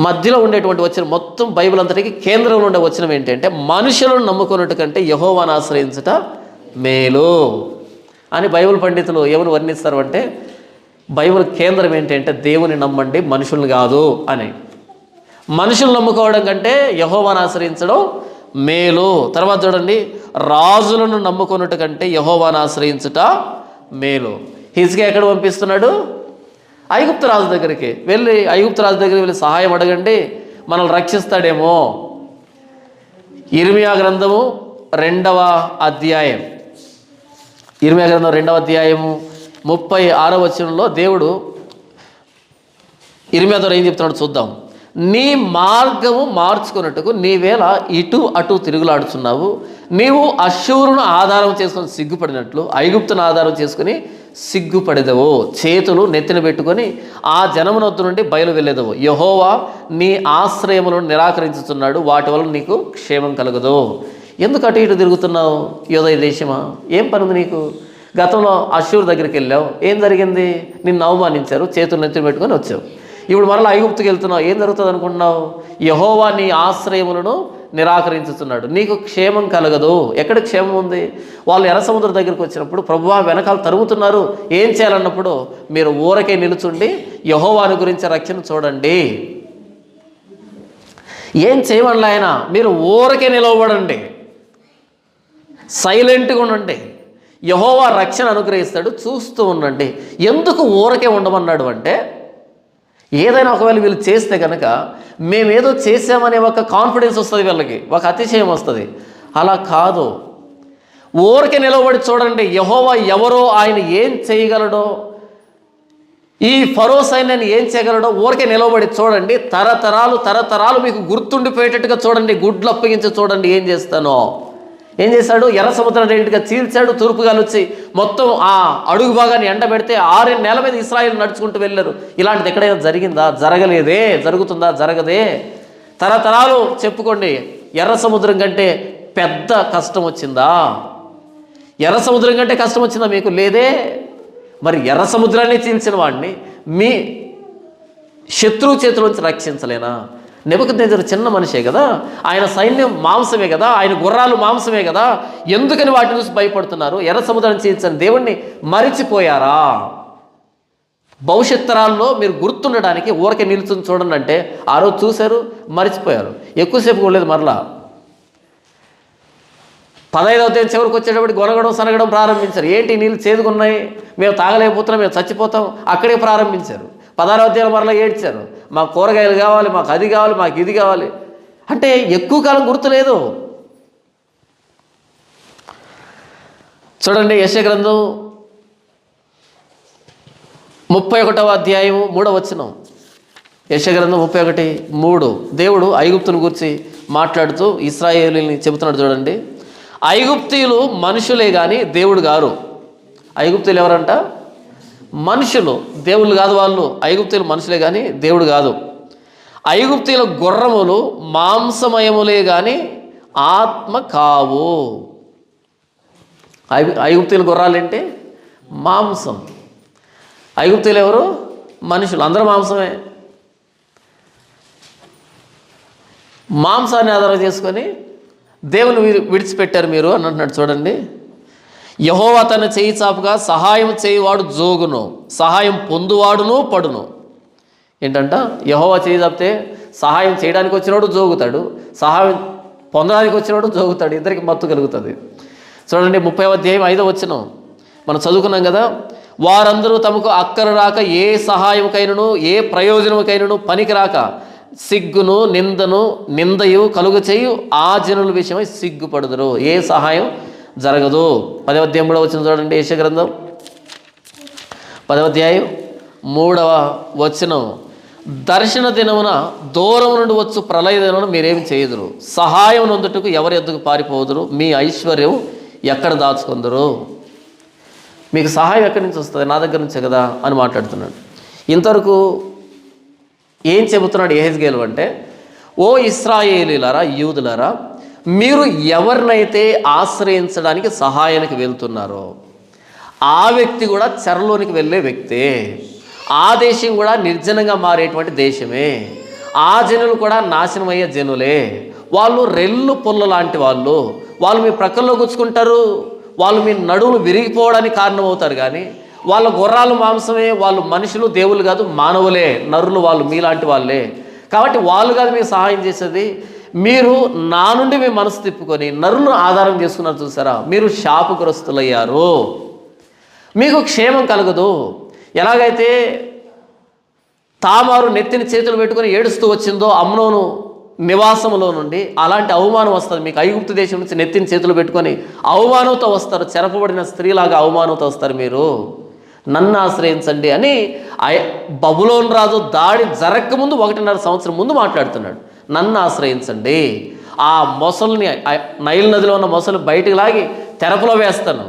మధ్యలో ఉండేటువంటి వచనం మొత్తం బైబిల్ అంతటికి కేంద్రంలో ఉండే వచనం ఏంటంటే మనుషులను నమ్ముకున్నట్టు కంటే యెహోవాను ఆశ్రయించుట మేలు అని బైబిల్ పండితులు ఎవరు వర్ణిస్తారు అంటే, బైబిల్ కేంద్రం ఏంటంటే దేవుని నమ్మండి, మనుషుల్ని కాదు అని. మనుషులు నమ్ముకోవడం కంటే యెహోవాను ఆశ్రయించడం మేలు. తర్వాత చూడండి, రాజులను నమ్ముకున్నట్టు కంటే యెహోవాను ఆశ్రయించుట మేలు. హిజ్కియా ఎక్కడ పంపిస్తున్నాడు? ఐగుప్తు రాజు దగ్గరికి వెళ్ళి, ఐగుప్తు రాజు దగ్గరికి వెళ్ళి సహాయం అడగండి, మనల్ని రక్షిస్తాడేమో. ఇర్మియా గ్రంథము 2వ అధ్యాయం, ఇర్మియా గ్రంథం 2వ అధ్యాయము 36వ వచనంలో దేవుడు ఇర్మియా ద్వారా ఏం చెప్తున్నాడు చూద్దాం. నీ మార్గము మార్చుకున్నట్టుకు నీవేళ ఇటు అటు తిరుగులాడుచున్నావు. నీవు అష్షూరును ఆధారం చేసుకొని సిగ్గుపడినట్లు ఐగుప్తును ఆధారం చేసుకుని సిగ్గుపడేదవు. చేతులు నెత్తిన పెట్టుకొని ఆ జనమునొద్దు నుండి బయలు వెళ్ళేదవు. యెహోవా నీ ఆశ్రయములను నిరాకరించుతున్నాడు, వాటి వల్ల నీకు క్షేమం కలగదు. ఎందుకు అటు ఇటు తిరుగుతున్నావు యోదయ దేశమా? ఏం పని ఉంది నీకు? గతంలో అష్షూరు దగ్గరికి వెళ్ళావు, ఏం జరిగింది? నిన్ను అవమానించారు, చేతులు నెత్తిన పెట్టుకొని వచ్చావు. ఇప్పుడు మరలా ఐగుప్తుకి వెళ్తున్నావు, ఏం జరుగుతుంది అనుకుంటున్నావు? యెహోవా నీ ఆశ్రయములను నిరాకరించుతున్నాడు, నీకు క్షేమం కలగదు. ఎక్కడ క్షేమం ఉంది? వాళ్ళు ఎర్ర సముద్రం దగ్గరికి వచ్చినప్పుడు ప్రభువా వెనకాల తరుగుతున్నారు, ఏం చేయాలన్నప్పుడు మీరు ఊరకే నిలుచుండి యెహోవాని గురించి రక్షణ చూడండి. ఏం చేయమని ఆయన? మీరు ఊరకే నిలవబడండి, సైలెంట్గా ఉండండి, యెహోవా రక్షణ అనుగ్రహిస్తాడు, చూస్తూ ఉండండి. ఎందుకు ఊరకే ఉండమన్నాడు అంటే, ఏదైనా ఒకవేళ వీళ్ళు చేస్తే కనుక మేమేదో చేసామనే ఒక కాన్ఫిడెన్స్ వస్తుంది, వీళ్ళకి ఒక అతిశయం వస్తుంది. అలా కాదు, ఊరికే నిలబడి చూడండి యెహోవా ఎవరో, ఆయన ఏం చేయగలడో, ఈ ఫరో సైన్యాన్ని ఏం చేయగలడో ఊరికే నిలబడి చూడండి. తరతరాలు మీకు గుర్తుండిపోయేటట్టుగా చూడండి, గుడ్లు అప్పగించి చూడండి ఏం చేస్తానో. ఏం చేశాడు? ఎర్ర సముద్రం రెండుగా చీల్చాడు, తూర్పుగాలు వచ్చి మొత్తం ఆ అడుగు భాగాన్ని ఎండబెడితే 6 నెలల మీద ఇశ్రాయేలు నడుచుకుంటూ వెళ్ళారు. ఇలాంటిది ఎక్కడైనా జరిగిందా? జరగలేదే. జరుగుతుందా? జరగదే. తరతరాలు చెప్పుకోండి, ఎర్ర సముద్రం కంటే పెద్ద కష్టం వచ్చిందా? ఎర్ర సముద్రం కంటే కష్టం వచ్చిందా మీకు? లేదే. మరి ఎర్ర సముద్రాన్ని చీల్చిన వాడిని మీ శత్రువు చేతిలోంచి రక్షించలేనా? నెబుకద్నెజరు చిన్న మనిషే కదా, ఆయన సైన్యం మాంసమే కదా, ఆయన గుర్రాలు మాంసమే కదా, ఎందుకని వాటిని చూసి భయపడుతున్నారు? ఎర్ర సముద్రాన్ని చీల్చని దేవుణ్ణి మరిచిపోయారా? భవిష్యత్ తరాల్లో మీరు గుర్తుండడానికి ఊరకే నిలుచుని చూడండి అంటే, ఆ రోజు చూశారు, మరిచిపోయారు, ఎక్కువసేపు కూడలేదు. మరలా 15వ అధ్యాయం చివరికి వచ్చేటప్పుడు గొనగడం సనగడం ప్రారంభించారు. ఏంటి నీళ్ళు చేదుకున్నాయి, మేము తాగలేకపోతున్నాం, మేము చచ్చిపోతాం, అక్కడే ప్రారంభించారు. 16వ అధ్యాయం మరలా ఏడ్చారు, మాకు కూరగాయలు కావాలి, మాకు అది కావాలి, మాకు ఇది కావాలి. అంటే ఎక్కువ కాలం గుర్తులేదు. చూడండి, యెషయా గ్రంథం 31వ అధ్యాయం 3వ వచనం. యెషయా గ్రంథం 31:3 దేవుడు ఐగుప్తును గురించి మాట్లాడుతూ ఇశ్రాయేలుని చెబుతున్నాడు. చూడండి, ఐగుప్తీయులు మనుషులే కానీ దేవుడు గారు. ఐగుప్తీయులు ఎవరంట? మనుషులు, దేవుళ్ళు కాదు వాళ్ళు. ఐగుప్తీయులు మనుషులే కానీ దేవుడు కాదు. ఐగుప్తీయుల గుర్రములు మాంసమయములే కానీ ఆత్మ కావు. ఐగుప్తీయుల గుర్రాలు ఏంటి? మాంసం. ఐగుప్తీయులు ఎవరు? మనుషులు. అందరూ మాంసమే. మాంసాన్ని ఆధారం చేసుకొని దేవుని విడిచిపెట్టారు మీరు అని అంటున్నాడు. చూడండి, యెహోవా తన చేయి చాపుగా సహాయం చేయువాడు జోగును, సహాయం పొందువాడును పడును. ఏంటంట? యెహోవా చేయి చాపితే సహాయం చేయడానికి వచ్చినవాడు జోగుతాడు, సహాయం పొందడానికి వచ్చినవాడు జోగుతాడు. ఇద్దరికి మత్తు కలుగుతుంది. చూడండి, 30వ అధ్యాయం 5వ వచనం మనం చదువుకున్నాం కదా. వారందరూ తమకు అక్కర రాక ఏ సహాయముకైనను ఏ ప్రయోజనముకైనను పనికి రాక సిగ్గును నిందయు కలుగు చేయు ఆ జనుల విషయమై సిగ్గుపడుదురు. ఏ సహాయం జరగదు. 10వ అధ్యాయం 3వ వచనం చూడండి. యెషయా గ్రంథం 10వ అధ్యాయం 3వ వచనం. దర్శన దినమున దూరం నుండి వచ్చు ప్రళయ దినమున మీరేమి చేయదురు, సహాయం నొందుటకు ఎవరి ఎద్దుకు పారిపోదురు, మీ ఐశ్వర్యం ఎక్కడ దాచుకుందరు. మీకు సహాయం ఎక్కడి నుంచి వస్తుంది? నా దగ్గర నుంచే కదా అని మాట్లాడుతున్నాడు. ఇంతవరకు ఏం చెబుతున్నాడు యెహెజ్కేలు అంటే, ఓ ఇశ్రాయేలీలారా, యూదులారా, మీరు ఎవరినైతే ఆశ్రయించడానికి సహాయానికి వెళ్తున్నారో ఆ వ్యక్తి కూడా చెరలోనికి వెళ్ళే వ్యక్తే. ఆ దేశం కూడా నిర్జనంగా మారేటువంటి దేశమే. ఆ జనులు కూడా నాశనం అయ్యే జనులే. వాళ్ళు రెల్లు పుల్ల లాంటి వాళ్ళు మీ ప్రక్కల్లో గుచ్చుకుంటారు, వాళ్ళు మీ నడువులు విరిగిపోవడానికి కారణమవుతారు. కానీ వాళ్ళ గుర్రాలు మాంసమే, వాళ్ళు మనుషులు, దేవుళ్ళు కాదు, మానవులే, నరులు. వాళ్ళు మీలాంటి వాళ్ళే. కాబట్టి వాళ్ళు కాదు మీకు సహాయం చేసేది. మీరు నా నుండి మీ మనసు తిప్పుకొని నరులను ఆధారం చేసుకున్నారు చూసారా, మీరు శాపగ్రస్తులయ్యారు. మీకు క్షేమం కలగదు. ఎలాగైతే తామారు నెత్తిని చేతులు పెట్టుకొని ఏడుస్తూ వచ్చిందో అమ్నోను నివాసంలో నుండి, అలాంటి అవమానం వస్తుంది మీకు. ఐగుప్తు దేశం నుంచి నెత్తిని చేతులు పెట్టుకొని అవమానంతో వస్తారు. చెరపబడిన స్త్రీలాగా అవమానంతో వస్తారు. మీరు నన్ను ఆశ్రయించండి అని బబులోను రాజు దాడి జరగకముందు 1.5 సంవత్సరం ముందు మాట్లాడుతున్నాడు. నన్ను ఆశ్రయించండి. ఆ మొసల్ని, నైల్ నదిలో ఉన్న మొసలు బయటికి లాగి తెరపులో వేస్తాను,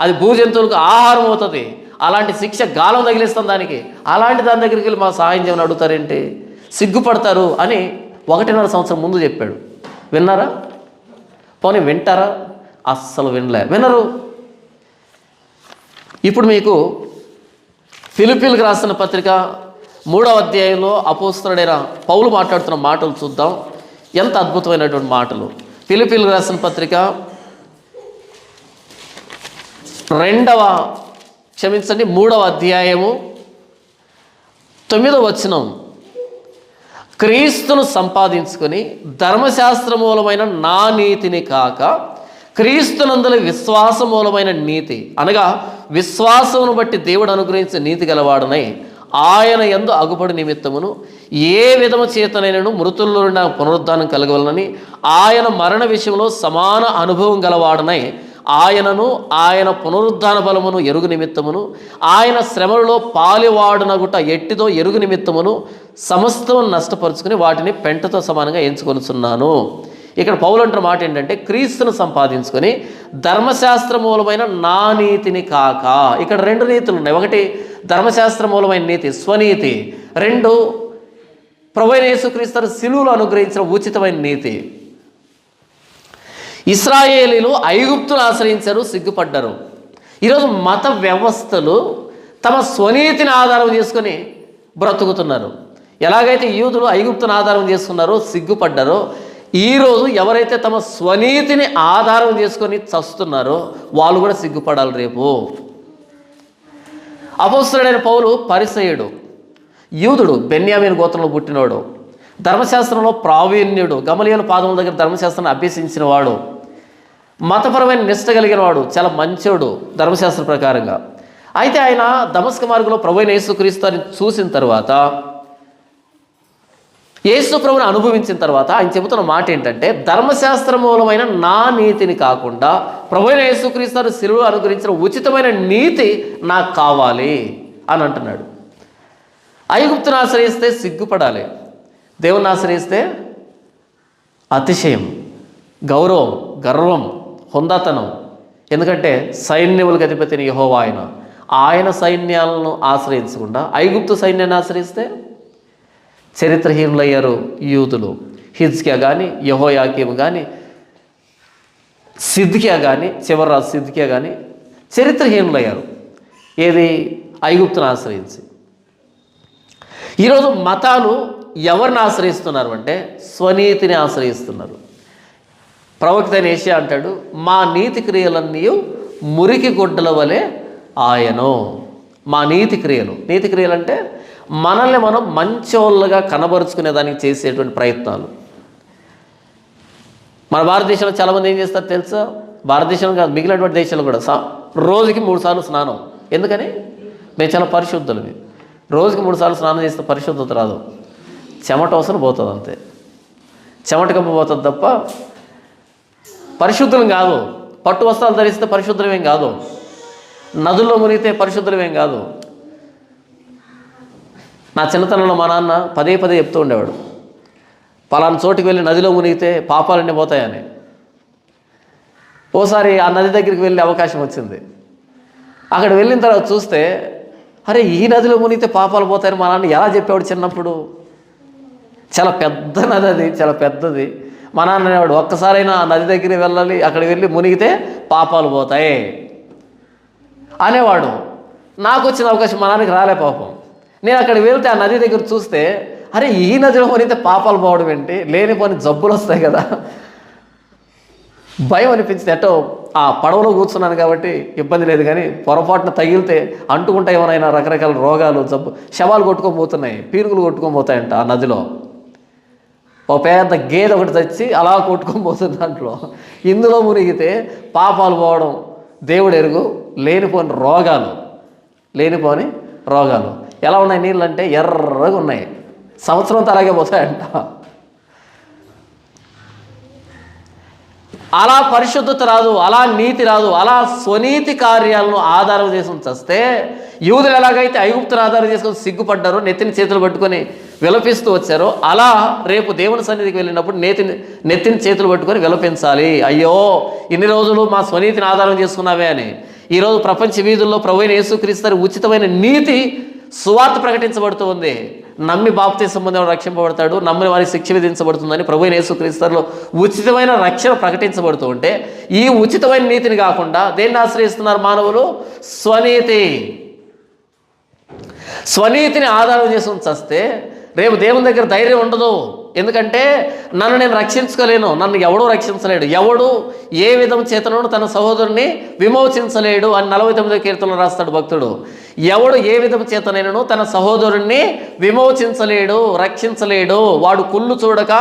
అది భూజంతువులకు ఆహారం అవుతుంది. అలాంటి శిక్ష గాలం తగిలిస్తాం దానికి. అలాంటి దాని దగ్గరికి వెళ్ళి మా సహాయం చేయమని అడుగుతారేంటి? సిగ్గుపడతారు అని 1.5 సంవత్సరం ముందు చెప్పాడు. విన్నారా? పోనీ వింటారా? అస్సలు వినరు. ఇప్పుడు మీకు ఫిలిప్పీలకు రాసిన పత్రిక 3వ అధ్యాయంలో అపోస్తలుడైన పౌలు మాట్లాడుతున్న మాటలు చూద్దాం. ఎంత అద్భుతమైనటువంటి మాటలు. ఫిలిప్పీలకు రాసిన పత్రిక 3వ అధ్యాయము 9వ వచనం. క్రీస్తును సంపాదించుకొని ధర్మశాస్త్ర మూలమైన నా నీతిని కాక క్రీస్తునందలి విశ్వాస మూలమైన నీతి, అనగా విశ్వాసమును బట్టి దేవుడు అనుగ్రహించిన నీతి గలవాడనై ఆయన యందు అగుపడి నిమిత్తమును ఏ విధము చేతనైనను మృతుల్లో నుండి పునరుద్ధానం కలగవలనని ఆయన మరణ విషయంలో సమాన అనుభవం గలవాడనై ఆయనను ఆయన పునరుద్ధాన బలమును ఎరుగు నిమిత్తమును ఆయన శ్రమలలో పాలివాడునగుట ఎట్టిదో ఎరుగు నిమిత్తమును సమస్తము నష్టపరుచుకుని వాటిని పెంటతో సమానంగా ఎంచుకొనుచున్నాను. ఇక్కడ పౌలు అంటున్న మాట ఏంటంటే, క్రీస్తును సంపాదించుకొని ధర్మశాస్త్ర మూలమైన నా నీతిని కాక. ఇక్కడ 2 నీతులు ఉన్నాయి. ఒకటి ధర్మశాస్త్ర మూలమైన నీతి, స్వనీతి. 2 ప్రభువైన యేసుక్రీస్తు శిలువలో అనుగ్రహించిన ఉచితమైన నీతి. ఇశ్రాయేలీలు ఐగుప్తును ఆశ్రయించారు, సిగ్గుపడ్డారు. ఈరోజు మత వ్యవస్థలు తమ స్వనీతిని ఆధారం చేసుకొని బ్రతుకుతున్నారు. ఎలాగైతే యూదులు ఐగుప్తును ఆధారం చేసుకున్నారో, సిగ్గుపడ్డారో, ఈరోజు ఎవరైతే తమ స్వనీతిని ఆధారం చేసుకొని చస్తున్నారో వాళ్ళు కూడా సిగ్గుపడాలి రేపు. అపోస్తలుడైన పౌలు పరిసయ్యుడు, యూదుడు, బెన్యామీను గోత్రంలో పుట్టినవాడు, ధర్మశాస్త్రంలో ప్రావీణ్యుడు, గమలీయేలు పాదముల దగ్గర ధర్మశాస్త్రాన్ని అభ్యసించిన వాడు, మతపరమైన నిష్ట కలిగిన వాడు, చాలా మంచోడు ధర్మశాస్త్ర ప్రకారంగా. అయితే ఆయన దమస్క మార్గంలో ప్రభువైన యేసుక్రీస్తుని చూసిన తర్వాత, యేసు ప్రభువుని అనుభవించిన తర్వాత ఆయన చెబుతున్న మాట ఏంటంటే, ధర్మశాస్త్ర మూలమైన నా నీతిని కాకుండా ప్రభువైన యేసుక్రీస్తుని శిలువలో అనుగ్రహించిన ఉచితమైన నీతి నాకు కావాలి అని అంటున్నాడు. ఐగుప్తును ఆశ్రయిస్తే సిగ్గుపడాలి, దేవుని ఆశ్రయిస్తే అతిశయం, గౌరవం, గర్వం, హుందాతనం. ఎందుకంటే సైన్యములకు అధిపతిని యెహోవా ఆయన సైన్యాలను ఆశ్రయించకుండా ఐగుప్తు సైన్యాన్ని ఆశ్రయిస్తే చరిత్రహీనులయ్యారు యూదులు. హిజ్కియా కానీ, యెహోయాకీము కానీ, సిద్కియా కానీ, చివరి రాజు సిద్కియా కానీ చరిత్రహీనులయ్యారు. ఏది? ఐగుప్తును ఆశ్రయించి. ఈరోజు మతాలు ఎవరిని ఆశ్రయిస్తున్నారు అంటే స్వనీతిని ఆశ్రయిస్తున్నారు. ప్రవక్త అయిన యెషయా అంటాడు, మా నీతి క్రియలన్నీ మురికి గుడ్డల వలె ఆయను. మా నీతి క్రియలు అంటే మనల్ని మనం మంచోళ్ళగా కనబరుచుకునే దానికి చేసేటువంటి ప్రయత్నాలు. మన భారతదేశంలో చాలామంది ఏం చేస్తారు తెలుసా? భారతదేశంలో కాదు, మిగిలినటువంటి దేశాలు కూడా రోజుకి 3 సార్లు స్నానం. ఎందుకని? మేము చాలా పరిశుద్ధులవి. రోజుకి 3 సార్లు స్నానం చేస్తే పరిశుద్ధత రాదు. చెమట అవసరం పోతుంది అంతే. చెమట కప్పు పోతుంది తప్ప పరిశుద్ధులం కాదు. పట్టు వస్త్రాలు ధరిస్తే పరిశుద్ధులమేం కాదు. నదుల్లో మునిగితే పరిశుద్ధులమేం కాదు. నా చిన్నతనంలో మా నాన్న పదే పదే చెప్తూ ఉండేవాడు, పలానా చోటుకి వెళ్ళి నదిలో మునిగితే పాపాలన్నీ పోతాయని. ఓసారి ఆ నది దగ్గరికి వెళ్ళే అవకాశం వచ్చింది. అక్కడ వెళ్ళిన తర్వాత చూస్తే, అరే ఈ నదిలో మునిగితే పాపాలు పోతాయని మా నాన్న ఎలా చెప్పేవాడు చిన్నప్పుడు. చాలా పెద్ద నది అది, చాలా పెద్దది. మా నాన్న అనేవాడు, ఒక్కసారైనా ఆ నది దగ్గరికి వెళ్ళాలి, అక్కడ వెళ్ళి మునిగితే పాపాలు పోతాయి అనేవాడు. నాకు వచ్చిన అవకాశం మా నాన్నకి రాలే పాపం. నేను అక్కడికి వెళ్తే ఆ నది దగ్గర చూస్తే, అరే ఈ నదిలో మునిగితే పాపాలు పోవడం ఏంటి, లేనిపోని జబ్బులు వస్తాయి కదా, భయం అనిపించింది. ఎట్టో ఆ పడవలో కూర్చున్నాను కాబట్టి ఇబ్బంది లేదు, కానీ పొరపాటున తగిలితే అంటుకుంటే ఏమైనా రకరకాల రోగాలు, జబ్బు, శవాలు కొట్టుకొని పోతున్నాయి, పీరుగులు కొట్టుకొని పోతాయంట ఆ నదిలో. ఒక పెద్ద గేదె ఒకటి తెచ్చి అలా కొట్టుకొని పోతుంది దాంట్లో. ఇందులో మునిగితే పాపాలు పోవడం దేవుడు ఎరుగు, లేనిపోని రోగాలు. ఎలా ఉన్నాయి నీళ్ళు అంటే ఎర్రగా ఉన్నాయి, సంవత్సరంతో అలాగే పోతాయంట. అలా పరిశుద్ధత రాదు, అలా నీతి రాదు, అలా స్వనీతి కార్యాలను ఆధారం చేసుకుని చస్తే, యూదులు ఎలాగైతే ఐగుప్తును ఆధారం చేసుకొని సిగ్గుపడ్డారో, నెత్తిని చేతులు పట్టుకొని విలపిస్తూ వచ్చారో, అలా రేపు దేవుని సన్నిధికి వెళ్ళినప్పుడు నెత్తిని చేతులు పట్టుకొని విలపించాలి. అయ్యో ఇన్ని రోజులు మా స్వనీతిని ఆధారం చేసుకున్నావే అని. ఈరోజు ప్రపంచ వీధుల్లో ప్రభువైన యేసుక్రీస్తు ఉచితమైన నీతి సువార్త ప్రకటించబడుతూ ఉంది. నమ్మి బాప్తిసం పొందేవాడు రక్షింపబడతాడు, నమ్మిన వారికి శిక్ష విధించబడుతుందని ప్రభువైన యేసుక్రీస్తులో ఉచితమైన రక్షణ ప్రకటించబడుతూ ఉంటే, ఈ ఉచితమైన నీతిని కాకుండా దేన్ని ఆశ్రయిస్తున్నారు మానవులు? స్వనీతిని ఆధారం చేసుకుని చస్తే రేపు దేవుని దగ్గర ధైర్యం ఉండదు. ఎందుకంటే నన్ను నేను రక్షించుకోలేను, నన్ను ఎవడూ రక్షించలేడు, ఎవడు ఏ విధం చేతనో తన సహోదరుని విమోచించలేడు అని 49వ కీర్తనలో రాస్తాడు భక్తుడు. ఎవడు ఏ విధం చేతనైనను తన సహోదరుణ్ణి విమోచించలేడు, రక్షించలేడు, వాడు కుళ్ళు చూడక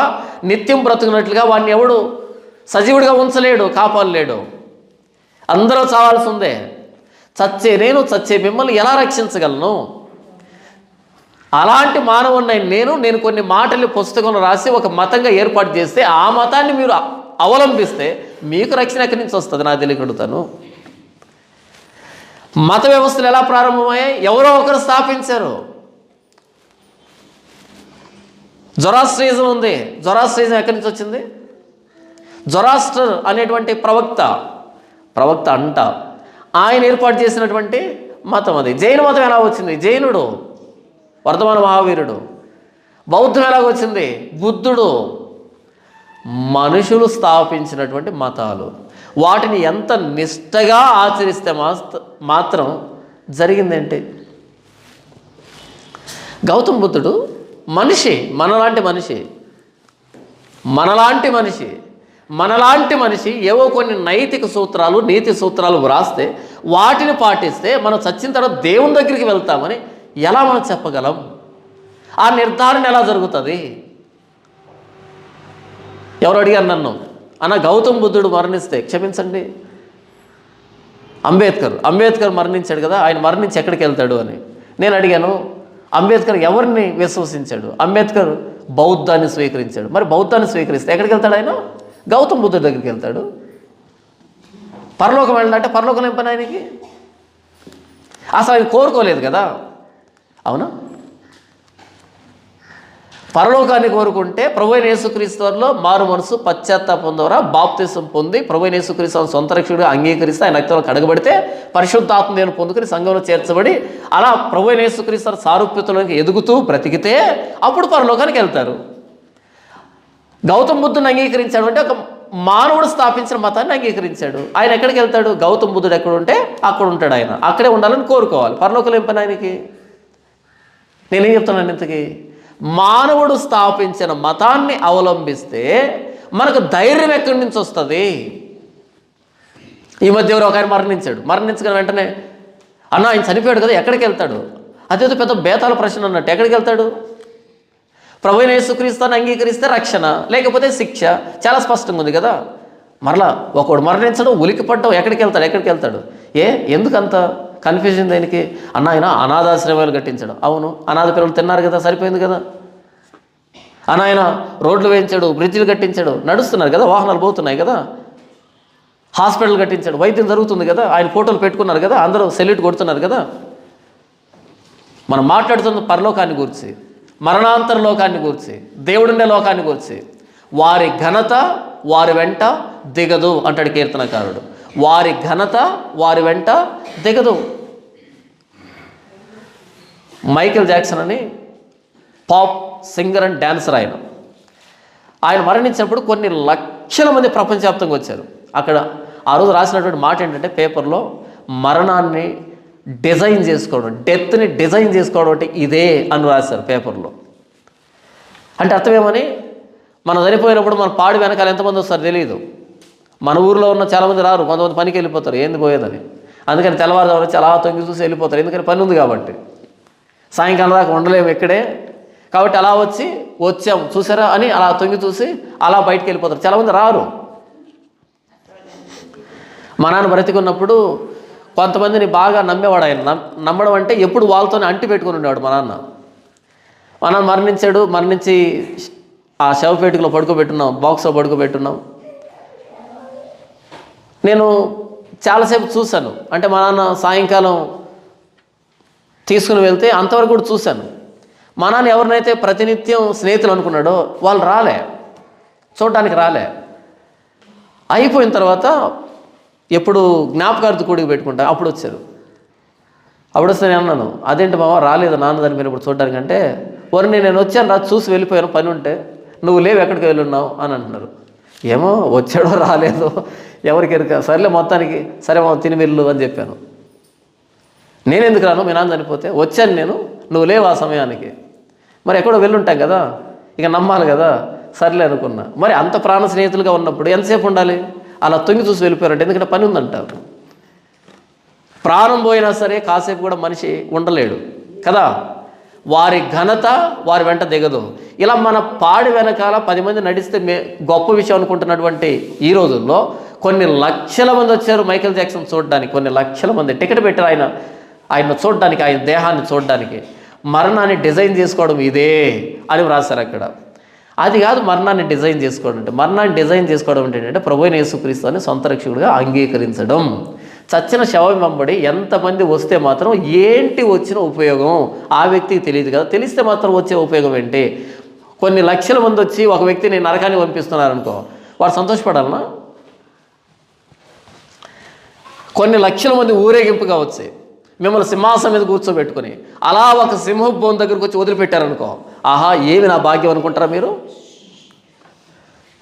నిత్యం బ్రతుకున్నట్లుగా వాడిని ఎవడు సజీవుడిగా ఉంచలేడు, కాపాడలేడు. అందరూ చావాల్సిందే. చచ్చే మిమ్మల్ని ఎలా రక్షించగలను? అలాంటి మానవుడిని నేను కొన్ని మాటలు పుస్తకంలో రాసి ఒక మతంగా ఏర్పాటు చేస్తే, ఆ మతాన్ని మీరు అవలంబిస్తే మీకు రక్షణ ఎక్కడి నుంచి వస్తుంది? నాకు తెలియకడుగుతాను. మత వ్యవస్థలు ఎలా ప్రారంభమయ్యాయి? ఎవరో ఒకరు స్థాపించారు. జొరాస్ట్రిజం ఉంది. జొరాస్ట్రిజం ఎక్కడి నుంచి వచ్చింది? జొరాస్టర్ అనేటువంటి ప్రవక్త అంట ఆయన ఏర్పాటు చేసినటువంటి మతం అది. జైన మతం ఎలా వచ్చింది? జైనుడు వర్ధమాన మహావీరుడు. బౌద్ధం ఎలాగొచ్చింది? బుద్ధుడు. మనుషులు స్థాపించినటువంటి మతాలు, వాటిని ఎంత నిష్టగా ఆచరిస్తే మాత్రం జరిగిందేంటి? గౌతమ బుద్ధుడు మనిషి, మనలాంటి మనిషి ఏవో కొన్ని నైతిక సూత్రాలు, నీతి సూత్రాలు వ్రాస్తే వాటిని పాటిస్తే మనం చచ్చిన తర్వాత దేవుని దగ్గరికి వెళ్తామని ఎలా మనం చెప్పగలం? ఆ నిర్ధారణ ఎలా జరుగుతుంది? ఎవరు అడిగారు నన్ను, అన్న గౌతమ బుద్ధుడు మరణిస్తే, క్షమించండి, అంబేద్కర్ మరణించాడు కదా, ఆయన మరణించి ఎక్కడికి వెళ్తాడు అని నేను అడిగాను. అంబేద్కర్ ఎవరిని విశ్వసించాడు? అంబేద్కర్ బౌద్ధాన్ని స్వీకరించాడు. మరి బౌద్ధాన్ని స్వీకరిస్తే ఎక్కడికి వెళ్తాడు ఆయన? గౌతమ బుద్ధుడి దగ్గరికి వెళ్తాడు. పరలోకం వెళ్ళాలంటే పరలోకం ఏం పని ఆయనకి? అసలు ఆయన కోరుకోలేదు కదా, అవునా? పరలోకాన్ని కోరుకుంటే ప్రభువైన యేసుక్రీస్తు వారిలో మారు మనసు పశ్చాత్తాపం ద్వారా బాప్తిసం పొంది ప్రభువైన యేసుక్రీస్తు సొంత రక్షకుడిగా అంగీకరిస్తే ఆయన రక్తంలో కడగబడితే పరిశుద్ధాత్మ దేవుని పొందుకుని సంఘంలో చేర్చబడి అలా ప్రభువైన యేసుక్రీస్తు సారూప్యతలోకి ఎదుగుతూ బ్రతికితే అప్పుడు పరలోకానికి వెళ్తారు. గౌతమ బుద్ధుని అంగీకరించాడు అంటే ఒక మానవుడు స్థాపించిన మతాన్ని అంగీకరించాడు. ఆయన ఎక్కడికి వెళ్తాడు? గౌతమ బుద్ధుడు ఎక్కడ ఉంటే అక్కడ ఉంటాడు. ఆయన అక్కడే ఉండాలని కోరుకోవాలి. పరలోకంలో ఏం పని ఆయనకి? నేనేం చెప్తున్నాను ఇంతకీ? మానవుడు స్థాపించిన మతాన్ని అవలంబిస్తే మనకు ధైర్యం ఎక్కడి నుంచి వస్తుంది? ఈ మధ్య ఎవరు ఒక ఆయన మరణించగానే వెంటనే అన్న ఆయన చనిపోయాడు కదా, ఎక్కడికి వెళ్తాడు? అదేదో పెద్ద బేతాల ప్రశ్న అన్నట్టు. ఎక్కడికి వెళ్తాడు? ప్రభువైన యేసుక్రీస్తుని అంగీకరిస్తే రక్షణ, లేకపోతే శిక్ష. చాలా స్పష్టంగా ఉంది కదా. మరలా ఒకడు మరణించడం, ఉలికిపడ్డం, ఎక్కడికి వెళ్తాడు? ఎందుకంత కన్ఫ్యూజన్ దేనికి? అన్న ఆయన అనాథాశ్రమాలు కట్టించడం. అవును, అనాథ పిల్లలు తిన్నారు కదా, సరిపోయింది కదా. అని ఆయన రోడ్లు వేయించాడు, బ్రిడ్జిలు కట్టించాడు, నడుస్తున్నారు కదా, వాహనాలు పోతున్నాయి కదా, హాస్పిటల్ కట్టించాడు, వైద్యం జరుగుతుంది కదా, ఆయన ఫోటోలు పెట్టుకున్నారు కదా, అందరూ సెల్యూట్ కొడుతున్నారు కదా. మనం మాట్లాడుతున్న పరలోకాన్ని గురించి, మరణాంతర లోకాన్ని గురించి, దేవుడుండే లోకాన్ని గురించి. వారి ఘనత వారి వెంట దిగదు అంటాడు కీర్తనకారుడు. వారి ఘనత వారి వెంట దిగదు. మైకేల్ జాక్సన్ అని పాప్ సింగర్ అండ్ డ్యాన్సర్ ఆయన మరణించినప్పుడు కొన్ని లక్షల మంది ప్రపంచవ్యాప్తంగా వచ్చారు. అక్కడ ఆ రోజు రాసినటువంటి మాట ఏంటంటే పేపర్లో, మరణాన్ని డిజైన్ చేసుకోవడం, డెత్ని డిజైన్ చేసుకోవడం అంటే ఇదే అని రాశారు పేపర్లో. అంటే అర్థమేమని, మనం చనిపోయినప్పుడు మన పాడి వెనకాల ఎంతమంది వస్తారో తెలియదు. మన ఊరిలో ఉన్న చాలామంది రారు, కొంతమంది పనికి వెళ్ళిపోతారు, ఏంది పోయేదని. అందుకని తెల్లవారుజామున వచ్చి అలా తొంగి చూసి వెళ్ళిపోతారు, ఎందుకని పని ఉంది కాబట్టి. సాయంకాలం దాకా ఉండలేము ఇక్కడే కాబట్టి అలా వచ్చాము చూసారా అని అలా తొంగి చూసి అలా బయటికి వెళ్ళిపోతారు, చాలామంది రారు. మా నాన్న బ్రతికున్నప్పుడు కొంతమందిని బాగా నమ్మేవాడు ఆయన. నమ్మడం అంటే ఎప్పుడు వాళ్ళతోనే అంటి పెట్టుకుని ఉండేవాడు మా నాన్న. మరణించి ఆ శవపేటికలో పడుకోబెట్టున్నాం, బాక్స్లో పడుకోబెట్టున్నాం. నేను చాలాసేపు చూశాను. అంటే మా నాన్న సాయంకాలం తీసుకుని వెళ్తే అంతవరకు కూడా చూశాను. మా నాన్న ఎవరినైతే ప్రతినిత్యం స్నేహితులు అనుకున్నాడో వాళ్ళు చూడడానికి రాలే. అయిపోయిన తర్వాత ఎప్పుడు జ్ఞాపకార్థ కూడికి పెట్టుకుంటా అప్పుడు వచ్చారు. అప్పుడు వస్తే నేను అన్నాను, అదేంటి మామ రాలేదు నాన్నదాన్ని మీరు ఇప్పుడు చూడడానికి అంటే, వరిని నేను వచ్చాను చూసి వెళ్ళిపోయాను, పని ఉంటే, నువ్వు లేవు ఎక్కడికి వెళ్ళున్నావు అని అంటున్నారు. ఏమో వచ్చాడో రాలేదో ఎవరికి ఎరుక, సరేలే మొత్తానికి సరే మా తిని వెళ్ళు అని చెప్పాను. నేను ఎందుకు రాను, మీ నాన్న చనిపోతే వచ్చాను నేను, నువ్వు లేవు ఆ సమయానికి, మరి ఎక్కడో వెళ్ళుంటాం కదా, ఇక నమ్మాలి కదా, సర్లే అనుకున్నా. మరి అంత ప్రాణ స్నేహితులుగా ఉన్నప్పుడు ఎంతసేపు ఉండాలి, అలా తొంగి చూసి వెళ్ళిపోయారంటే, ఎందుకంటే పని ఉందంటారు. ప్రాణం పోయినా సరే కాసేపు కూడా మనిషి ఉండలేడు కదా. వారి ఘనత వారి వెంట దిగదు. ఇలా మన పాడి వెనకాల 10 మంది నడిస్తే గొప్ప విషయం అనుకుంటున్నటువంటి ఈ రోజుల్లో కొన్ని లక్షల మంది వచ్చారు మైకేల్ జాక్సన్ చూడడానికి. కొన్ని లక్షల మంది టికెట్ పెట్టారు ఆయన చూడడానికి, ఆయన దేహాన్ని చూడడానికి. మరణాన్ని డిజైన్ చేసుకోవడం ఇదే అని వ్రాసారు అక్కడ. అది కాదు మరణాన్ని డిజైన్ చేసుకోవడం అంటే. మరణాన్ని డిజైన్ చేసుకోవడం అంటే ప్రభువైన యేసుక్రీస్తుని సొంత రక్షకుడిగా అంగీకరించడం. చచ్చిన శవం వెంబడి ఎంతమంది వస్తే మాత్రం ఏంటి వచ్చిన ఉపయోగం ఆ వ్యక్తికి తెలియదు కదా. తెలిస్తే మాత్రం వచ్చే ఉపయోగం ఏంటి? కొన్ని లక్షల మంది వచ్చి ఒక వ్యక్తిని నరకాన్ని పంపిస్తున్నారనుకో, వాడు సంతోషపడాలనా? కొన్ని లక్షల మంది ఊరేగింపుగా వచ్చి మిమ్మల్ని సింహాసనం మీద కూర్చోబెట్టుకుని అలా ఒక సింహభవనం దగ్గరకు వచ్చి వదిలిపెట్టారనుకో, ఆహా ఏమి నా భాగ్యం అనుకుంటారా మీరు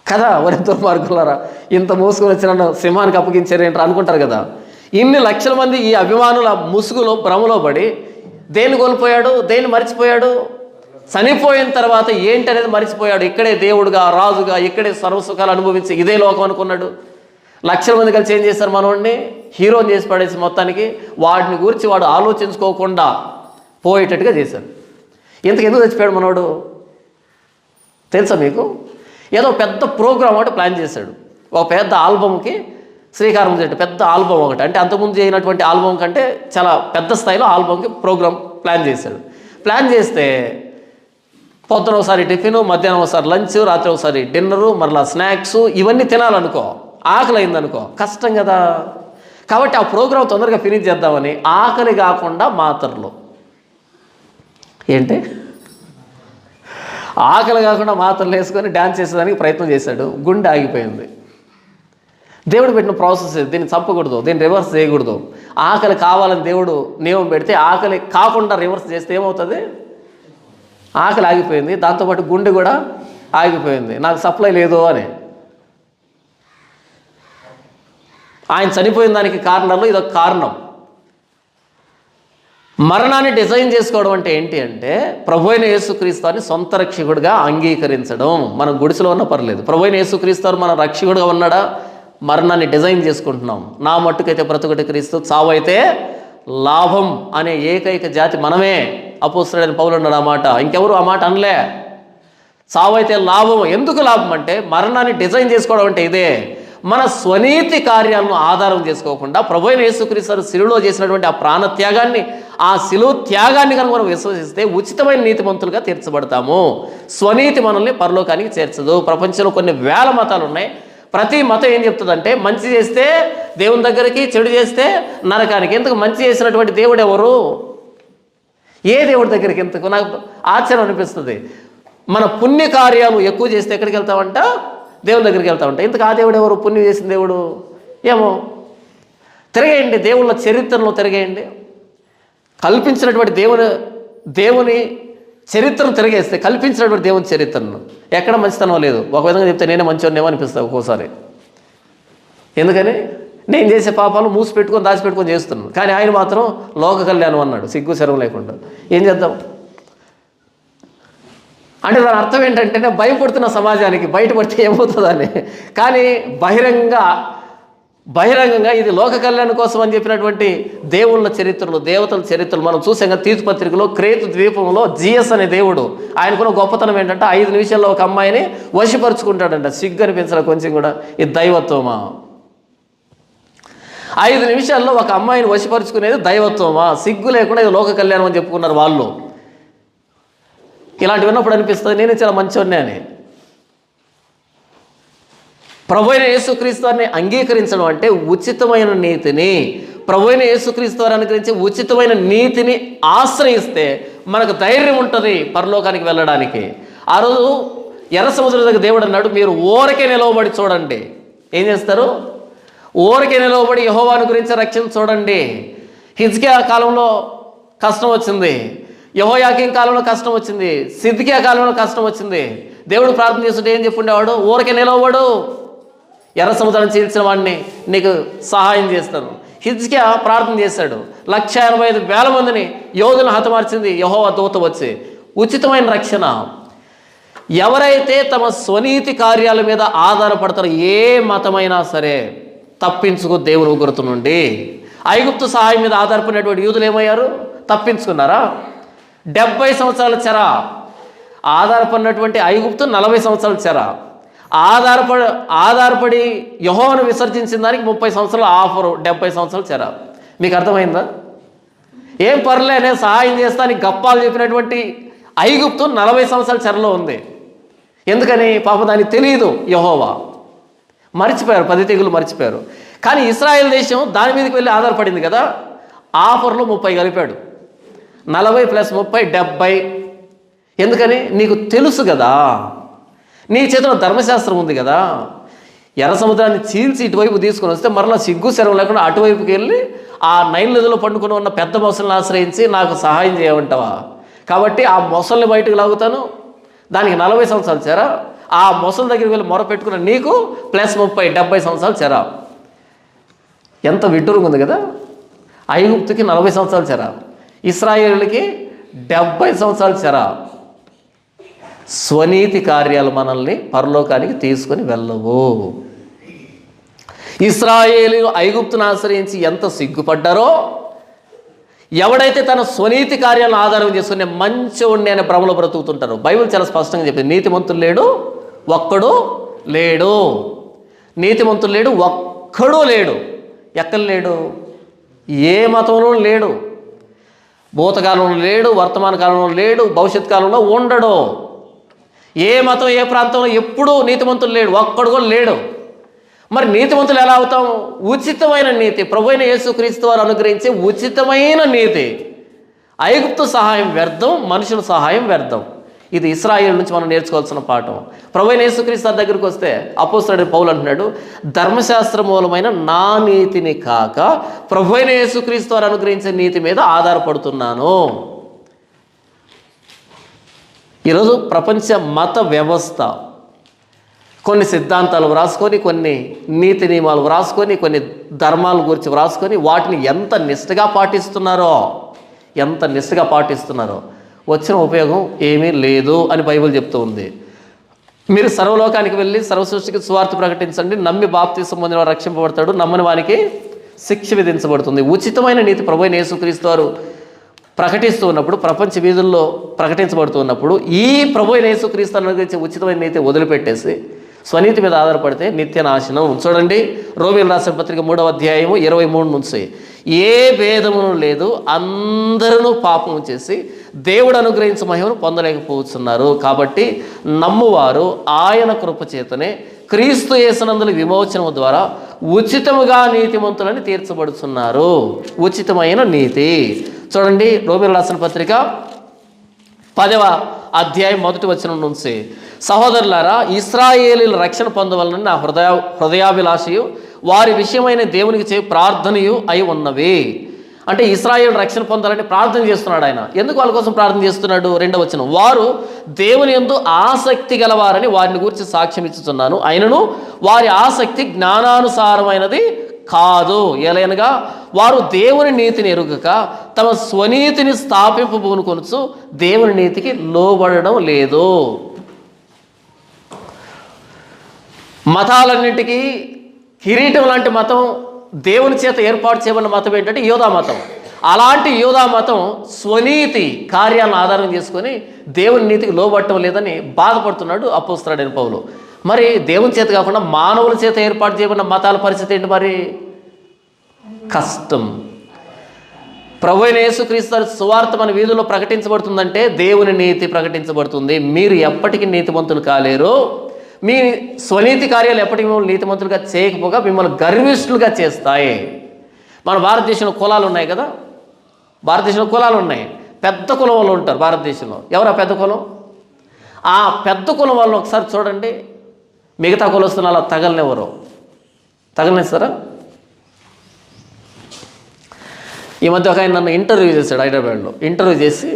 కదా. వరి దుర్మార్గులారా, ఇంత మూసుకొని వచ్చి నన్ను సింహానికి అప్పగించారేంటారు అనుకుంటారు కదా. ఇన్ని లక్షల మంది ఈ అభిమానుల ముసుగులో భ్రమలో పడి దేన్ని కోల్పోయాడు, దేన్ని మర్చిపోయాడు? చనిపోయిన తర్వాత ఏంటి అనేది మర్చిపోయాడు. ఇక్కడే దేవుడుగా, రాజుగా, ఇక్కడే సర్వసుఖాలు అనుభవించి ఇదే లోకం అనుకున్నాడు. లక్షల మంది కలిసి ఏం చేస్తారు, మనవాడిని హీరోని చేసి పడేసి మొత్తానికి వాడిని గురించి వాడు ఆలోచించుకోకుండా పోయేటట్టుగా చేశాడు. ఇంతకెందుకు చచ్చిపోయాడు మనవాడు తెలుసా మీకు? ఏదో పెద్ద ప్రోగ్రామ్ ఒకటి ప్లాన్ చేశాడు. ఒక పెద్ద ఆల్బమ్కి శ్రీకారం చుట్టాడు. పెద్ద ఆల్బమ్ ఒకటి, అంటే అంతకుముందు చేయనటువంటి ఆల్బమ్ కంటే చాలా పెద్ద స్థాయిలో ఆల్బమ్కి ప్రోగ్రామ్ ప్లాన్ చేశాడు. ప్లాన్ చేస్తే పొద్దున ఒకసారి టిఫిన్, మధ్యాహ్నం ఒకసారి లంచ్, రాత్రి ఒకసారి డిన్నరు, మరలా స్నాక్స్, ఇవన్నీ తినాలనుకో, ఆకలి అయిందనుకో కష్టం కదా. కాబట్టి ఆ ప్రోగ్రాం తొందరగా ఫినిష్ చేద్దామని ఆకలి కాకుండా మాత్రలు, ఏంటి ఆకలి కాకుండా మాత్రలు వేసుకొని డ్యాన్స్ చేసేదానికి ప్రయత్నం చేశాడు. గుండె ఆగిపోయింది. దేవుడు పెట్టిన ప్రాసెస్, దీన్ని చంపకూడదు, దీన్ని రివర్స్ చేయకూడదు. ఆకలి కావాలని దేవుడు నియమం పెడితే ఆకలి కాకుండా రివర్స్ చేస్తే ఏమవుతుంది? ఆకలి ఆగిపోయింది, దాంతోపాటు గుండె కూడా ఆగిపోయింది, నాకు సప్లై లేదు అని. ఆయన చనిపోయిన దానికి కారణాల్లో ఇదొక కారణం. మరణాన్ని డిజైన్ చేసుకోవడం అంటే ఏంటి అంటే ప్రభువైన యేసుక్రీస్తుని సొంత రక్షకుడిగా అంగీకరించడం. మనం గుడిసెలో ఉన్నా పర్లేదు, ప్రభువైన యేసుక్రీస్తు మన రక్షకుడిగా ఉన్నాడా? మరణాన్ని డిజైన్ చేసుకుంటున్నాం. నా మట్టుకైతే బ్రతుకుట క్రీస్తు, చావు అయితే లాభం అనే ఏకైక జాతి మనమే. అపోస్తలుడైన పౌలు అన్నాడు ఆ మాట, ఇంకెవరు ఆ మాట అనలే. చావు అయితే లాభం. ఎందుకు లాభం అంటే మరణాన్ని డిజైన్ చేసుకోవడం అంటే ఇదే. మన స్వనీతి కార్యాలను ఆధారం చేసుకోకుండా ప్రభువైన యేసుక్రీస్తు శిలువలో చేసినటువంటి ఆ ప్రాణత్యాగాన్ని, ఆ శిలువ త్యాగాన్ని కనుక మనం విశ్వసిస్తే ఉచితమైన నీతిమంతులుగా తీర్చబడతాము. స్వనీతి మనల్ని పరలోకానికి చేర్చదు. ప్రపంచంలో కొన్ని వేల మతాలు ఉన్నాయి. ప్రతి మతం ఏం చెప్తుందంటే మంచి చేస్తే దేవుని దగ్గరికి, చెడు చేస్తే నరకానికి. ఎందుకు మంచి చేసినటువంటి దేవుడు ఎవరు? ఏ దేవుడి దగ్గరికి? ఎందుకు? నాకు ఆశ్చర్యం అనిపిస్తుంది. మన పుణ్యకార్యాలు ఎక్కువ చేస్తే ఎక్కడికి వెళ్తామంట? దేవుని దగ్గరికి వెళ్తామంట. ఇంతకు ఆ దేవుడు ఎవరు? పుణ్యం చేసిన దేవుడు ఏమో. తిరగేయండి, దేవుళ్ళ చరిత్రలో తిరగేయండి. కల్పించినటువంటి దేవుని చరిత్రను తిరగేస్తే, కల్పించినటువంటి దేవుని చరిత్రను ఎక్కడ మంచితనం లేదు. ఒక విధంగా చెప్తే నేనే మంచివాడినేమో అనిపిస్తాను ఒక్కోసారి. ఎందుకని? నేను చేసే పాపాలు మూసి పెట్టుకొని దాచిపెట్టుకొని చేస్తున్నాను. కానీ ఆయన మాత్రం లోక కళ్యాణం అన్నాడు, సిగ్గు శరం లేకుండా. ఏం చేద్దాం అంటే దాని అర్థం ఏంటంటే, నేను భయపడుతున్న సమాజానికి, బయటపడితే ఏమవుతుందని. కానీ బహిరంగంగా ఇది లోక కళ్యాణం కోసం అని చెప్పినటువంటి దేవుళ్ళ చరిత్రలు, దేవతల చరిత్రలు మనం చూసాం కదా. తీర్పు పత్రికలో క్రేతు ద్వీపంలో జియస్ అనే దేవుడు, ఆయనకున్న గొప్పతనం ఏంటంటే 5 నిమిషాల్లో ఒక అమ్మాయిని వశపరుచుకుంటాడంట. సిగ్గు అనిపించాలి కొంచెం కూడా. ఇది దైవత్వమా? 5 నిమిషాల్లో ఒక అమ్మాయిని వశపరుచుకునేది దైవత్వమా? సిగ్గు లేకుండా ఇది లోక కళ్యాణం అని చెప్పుకున్నారు వాళ్ళు. ఇలాంటి విన్నప్పుడు అనిపిస్తుంది నేను చాలా మంచివాడిని అని. ప్రభువైన యేసుక్రీస్తు వారిని అంగీకరించడం అంటే ఉచితమైన నీతిని, ప్రభువైన యేసుక్రీస్తు వారిని అనుగ్రహించి ఉచితమైన నీతిని ఆశ్రయిస్తే మనకు ధైర్యం ఉంటుంది పరలోకానికి వెళ్ళడానికి. ఆ రోజు ఎర్ర సముద్రం దగ్గర దేవుడు అన్నాడు, మీరు ఊరకే నిలవబడి చూడండి. ఏం చేస్తారు? ఊరకే నిలవబడి యెహోవాను గురించి రక్షణ చూడండి. హిజ్కియా కాలంలో కష్టం వచ్చింది, యెహోయాకీం కాలంలో కష్టం వచ్చింది, సిద్కియా కాలంలో కష్టం వచ్చింది. దేవుడు ప్రార్థన చేస్తుంటే ఏం చెప్పుండేవాడు? ఊరకే నిలవబడు, ఎర్ర సముద్రాన్ని చీల్చిన వాడిని నీకు సహాయం చేస్తాను. హిజ్కియా ప్రార్థన చేశాడు. 185,000 మందిని యోధులను హతమార్చింది యెహోవా దూత వచ్చి. ఉచితమైన రక్షణ. ఎవరైతే తమ స్వనీతి కార్యాల మీద ఆధారపడతారో, ఏ మతమైనా సరే తప్పించుకో దేవుని ఉగ్రత నుండి. ఐగుప్తు సహాయం మీద ఆధారపడినటువంటి యూదులు ఏమయ్యారు? తప్పించుకున్నారా? 70 సంవత్సరాల చెర. ఆధారపడినటువంటి ఐగుప్తు 40 సంవత్సరాల చెర. ఆధారపడి యెహోవాను విసర్జించిన దానికి 30 సంవత్సరాల ఆఫరు, 70 సంవత్సరాల చెర. మీకు అర్థమైందా? ఏం పర్లే నేను సహాయం చేస్తానికి గప్పాలు చెప్పినటువంటి ఐగుప్తు 40 సంవత్సరాల చెరలో ఉంది. ఎందుకని? పాపం దానికి తెలియదు. యెహోవా మర్చిపోయారు, 10 తెగులు మర్చిపోయారు. కానీ ఇశ్రాయేల్ దేశం దాని మీదకి వెళ్ళి ఆధారపడింది కదా. ఆఫర్లో 30 కలిపాడు. 40 + 30 70. ఎందుకని? నీకు తెలుసు కదా, నీ చేతిలో ధర్మశాస్త్రం ఉంది కదా. ఎర్ర సముద్రాన్ని చీల్చి ఇటువైపు తీసుకొని వస్తే మరలా సిగ్గు శరం లేకుండా అటువైపుకి వెళ్ళి ఆ నైల్ నదిలో పండుకొని ఉన్న పెద్ద మొసలిని ఆశ్రయించి నాకు సహాయం చేయమంటావా? కాబట్టి ఆ మొసల్ని బయటకు లాగుతాను, దానికి 40 సంవత్సరాలు చెర. ఆ మొసలి దగ్గరికి వెళ్ళి మొర పెట్టుకున్న నీకు +30 70 సంవత్సరాలు చెర. ఎంత విడ్డూరంగా ఉంది కదా. ఐగుప్తుకి 40 సంవత్సరాలు చెర, ఇశ్రాయేలుకి 70 సంవత్సరాలు చెర. స్వనీతి కార్యాలు మనల్ని పరలోకానికి తీసుకొని వెళ్ళవు. ఇశ్రాయేలు ఐగుప్తును ఆశ్రయించి ఎంత సిగ్గుపడ్డారో, ఎవడైతే తన స్వనీతి కార్యాలను ఆధారం చేసుకునే మంచివాడిని అనే భ్రమలో బ్రతుకుతుంటారో, బైబిల్ చాలా స్పష్టంగా చెప్పింది, నీతిమంతులు లేడు ఒక్కడు లేడు. నీతిమంతులు లేడు ఒక్కడూ లేడు. ఎక్కడ లేడు? ఏ మతంలో లేడు. భూతకాలంలో లేడు, వర్తమాన కాలంలో లేడు, భవిష్యత్ కాలంలో ఉండడు. ఏ మతం ఏ ప్రాంతంలో ఎప్పుడూ నీతిమంతులు లేడు, ఒక్కడు కూడా లేడు. మరి నీతిమంతులు ఎలా అవుతాం? ఉచితమైన నీతి, ప్రభువైన యేసుక్రీస్తు వారు అనుగ్రహించే ఉచితమైన నీతి. ఐగుప్తు సహాయం వ్యర్థం, మనుషుల సహాయం వ్యర్థం. ఇది ఇశ్రాయేలు నుంచి మనం నేర్చుకోవాల్సిన పాఠం. ప్రభువైన యేసుక్రీస్తు దగ్గరికి వస్తే అపోస్తలుడైన పౌలు అంటున్నాడు, ధర్మశాస్త్ర మూలమైన నా నీతిని కాక ప్రభువైన యేసుక్రీస్తు వారు అనుగ్రహించే నీతి మీద ఆధారపడుతున్నాను. ఈరోజు ప్రపంచ మత వ్యవస్థ కొన్ని సిద్ధాంతాలు వ్రాసుకొని, కొన్ని నీతి నియమాలు వ్రాసుకొని, కొన్ని ధర్మాల గురించి వ్రాసుకొని వాటిని ఎంత నిష్ఠగా పాటిస్తున్నారో వచ్చిన ఉపయోగం ఏమీ లేదు అని బైబిల్ చెప్తూ ఉంది. మీరు సర్వలోకానికి వెళ్ళి సర్వసృష్టికి సువార్త ప్రకటించండి, నమ్మి బాప్తిసం పొందిన వారు రక్షింపబడతాడు, నమ్మని వానికి శిక్ష విధించబడుతుంది. ఉచితమైన నీతి ప్రభువైన యేసుక్రీస్తు వారు ప్రకటిస్తూ ఉన్నప్పుడు, ప్రపంచ వీధుల్లో ప్రకటించబడుతూ ఉన్నప్పుడు, ఈ ప్రభువైన యేసుక్రీస్తు అనుగ్రహించే ఉచితమైన నీతి వదిలిపెట్టేసి స్వనీతి మీద ఆధారపడితే నిత్య నాశనం. చూడండి, రోమీయులకు రాసిన పత్రిక 3వ అధ్యాయము 23 నుంచి, ఏ భేదమును లేదు, అందరూ పాపము చేసి దేవుడు అనుగ్రహించే మహిమను పొందలేకపోతున్నారు. కాబట్టి నమ్మువారు ఆయన కృప చేతనే క్రీస్తు యేసునందుల విమోచనము ద్వారా ఉచితముగా నీతిమంతులని తీర్చబడుతున్నారు. ఉచితమైన నీతి. చూడండి, రోమీయులకు రాసిన పత్రిక 10వ అధ్యాయం 1వ వచనం నుంచి, సహోదరులారా, ఇశ్రాయేలీయుల రక్షణ పొందవలనని నా హృదయాభిలాషయు వారి విషయమైన దేవునికి చే ప్రార్థనయు అయి ఉన్నవి. అంటే ఇశ్రాయేలు రక్షణ పొందాలని ప్రార్థన చేస్తున్నాడు ఆయన. ఎందుకు వాళ్ళ కోసం ప్రార్థన చేస్తున్నాడు? 2వ వచనం, వారు దేవుని యందు ఆసక్తి గలవారని వారిని గురించి సాక్ష్యం ఇచ్చుతున్నాను, అయినను వారి ఆసక్తి జ్ఞానానుసారమైనది కాదు. ఎలయనగా వారు దేవుని నీతిని ఎరుగక తమ స్వనీతిని స్థాపింపబూనుకొనుచు దేవుని నీతికి లోబడడం లేదు. మతాలన్నింటికీ కిరీటం లాంటి మతం, దేవుని చేత ఏర్పాటు చేయబడిన మతం ఏంటంటే యోధా మతం. అలాంటి యోధా మతం స్వనీతి కార్యాలను ఆధారం చేసుకొని దేవుని నీతికి లోబడటం లేదని బాధపడుతున్నాడు అపోస్తలుడైన పౌలు. మరి దేవుని చేత కాకుండా మానవుల చేత ఏర్పాటు చేయబడిన మతాల పరిస్థితి ఏంటి? మరి కష్టం. ప్రభువైన యేసుక్రీస్తు సువార్త మన వీధుల్లో ప్రకటించబడుతుందంటే దేవుని నీతి ప్రకటించబడుతుంది. మీరు ఎప్పటికీ నీతిమంతులు కాలేరు. మీ స్వనీతి కార్యాలు ఎప్పటికీ మిమ్మల్ని నీతిమంతులుగా చేయకపోగా మిమ్మల్ని గర్విష్ఠులుగా చేస్తాయి. మన భారతదేశంలో కులాలు ఉన్నాయి కదా, భారతదేశంలో కులాలు ఉన్నాయి. పెద్ద కులం వాళ్ళు ఉంటారు భారతదేశంలో. ఎవరు ఆ పెద్ద కులం? ఆ పెద్ద కులం వాళ్ళు ఒకసారి చూడండి, మిగతా కులస్తున్న అలా తగలనివ్వరు. తగలనిస్తారా? ఈ మధ్య ఒక ఆయన నన్ను ఇంటర్వ్యూ చేశాడు హైదరాబాద్లో. ఇంటర్వ్యూ చేసి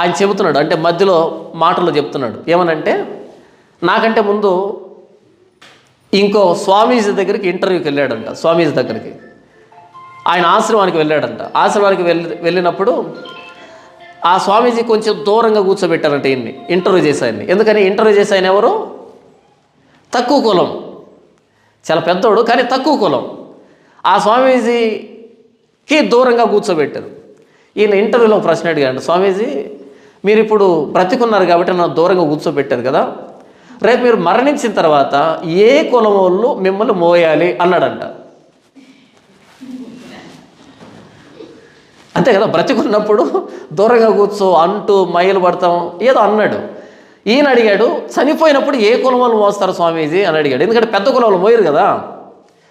ఆయన చెబుతున్నాడు, అంటే మధ్యలో మాటల్లో చెప్తున్నాడు ఏమనంటే, నాకంటే ముందు ఇంకో స్వామీజీ దగ్గరికి ఇంటర్వ్యూకి వెళ్ళాడంట. స్వామీజీ దగ్గరికి ఆయన ఆశ్రమానికి వెళ్ళాడంట. ఆశ్రమానికి వెళ్ళినప్పుడు ఆ స్వామీజీ కొంచెం దూరంగా కూర్చోబెట్టారంట ఈయన్ని, ఇంటర్వ్యూ చేశాయని. ఎందుకని? ఇంటర్వ్యూ చేసే ఆయన ఎవరు? తక్కువ కులం, చాలా పెద్దోడు కానీ తక్కువ కులం. ఆ స్వామీజీకి దూరంగా కూర్చోబెట్టారు. ఈయన ఇంటర్వ్యూలో ప్రశ్న అడిగాడు, స్వామీజీ మీరు ఇప్పుడు బ్రతికున్నారు కాబట్టి నన్ను దూరంగా కూర్చోబెట్టారు కదా, రేపు మీరు మరణించిన తర్వాత ఏ కులం వాళ్ళు మిమ్మల్ని మోయాలి అన్నాడంట. అంతే కదా, బ్రతికున్నప్పుడు దూరంగా కూర్చో అంటూ మైలు పడతాం ఏదో అన్నాడు. ఈయన అడిగాడు, చనిపోయినప్పుడు ఏ కులం వాళ్ళు మోస్తారు స్వామీజీ అని అడిగాడు. ఎందుకంటే పెద్ద కులం వాళ్ళు మోయరు కదా.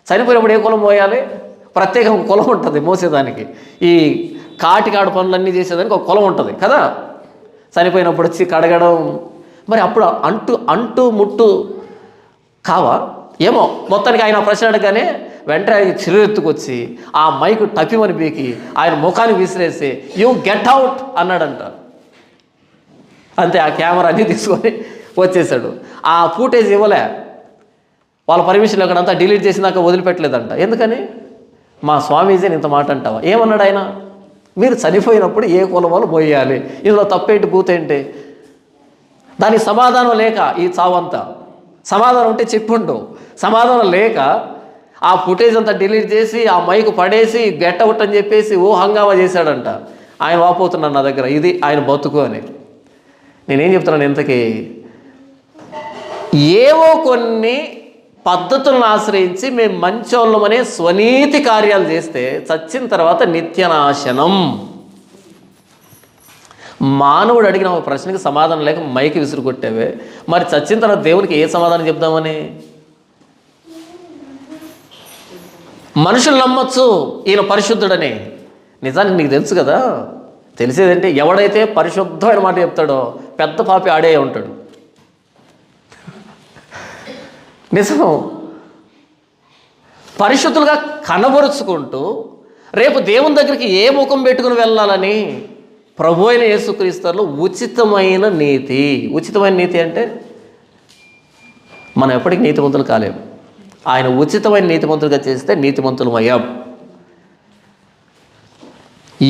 చనిపోయినప్పుడు ఏ కులం మోయాలి? ప్రత్యేకంగా కులం ఉంటుంది మోసేదానికి. ఈ కాటికాడు పనులన్నీ చేసేదానికి ఒక కులం ఉంటుంది కదా. చనిపోయినప్పుడు వచ్చి కడగడం, మరి అప్పుడు అంటూ ముట్టు కావా ఏమో. మొత్తానికి ఆయన ప్రశ్న అడగానే వెంటనే ఆయన చిరురెత్తుకొచ్చి ఆ మైకు టపిమని పీకి ఆయన ముఖాన్ని విసిరేసి యూ గెట్ అవుట్ అన్నాడంట. అంతే, ఆ కెమెరా అన్నీ తీసుకొని వచ్చేసాడు. ఆ ఫూటేజ్ ఇవ్వలే, వాళ్ళ పర్మిషన్ అక్కడంతా డిలీట్ చేసినాక వదిలిపెట్టలేదంట. ఎందుకని? మా స్వామీజీని ఇంత మాట అంటావా? ఏమన్నాడు ఆయన? మీరు చనిపోయినప్పుడు ఏ కులం వాళ్ళు మోయాలి, ఇందులో తప్పేంటి పూతేంటి? దానికి సమాధానం లేక ఈ చావంతా. సమాధానం ఉంటే చెప్పుండు. సమాధానం లేక ఆ ఫుటేజ్ అంతా డిలీట్ చేసి ఆ మైకు పడేసి గెట్ అవుట్ అని చెప్పేసి హంగామా చేశాడంట. ఆయన వాపోతున్నాడు నా దగ్గర, ఇది ఆయన బతుకు అని. నేనేం చెప్తున్నాను, ఇంతకీ ఏవో కొన్ని పద్ధతులను ఆశ్రయించి మేము మంచోళ్ళమనే స్వనీతి కార్యాలు చేస్తే చచ్చిన తర్వాత నిత్యనాశనం. మానవుడు అడిగిన ఒక ప్రశ్నకి సమాధానం లేక మైకి విసురు కొట్టావే, మరి చచ్చిన తర్వాత దేవునికి ఏ సమాధానం చెప్దామని? మనుషులు నమ్మొచ్చు ఈయన పరిశుద్ధుడని, నిజానికి నీకు తెలుసు కదా. తెలిసేదంటే ఎవడైతే పరిశుద్ధమైన మాట చెప్తాడో పెద్ద పాపి ఆడే ఉంటాడు. నిజం. పరిశుద్ధులుగా కనబరుచుకుంటూ రేపు దేవుని దగ్గరికి ఏ ముఖం పెట్టుకుని వెళ్ళాలని ప్రభు అయిన యేసుక్రీస్తులో ఉచితమైన నీతి. ఉచితమైన నీతి అంటే మనం ఎప్పటికీ నీతిమంతులు కాలేము. ఆయన ఉచితమైన నీతిమంతులుగా చేస్తే నీతిమంతులమయ్యాం.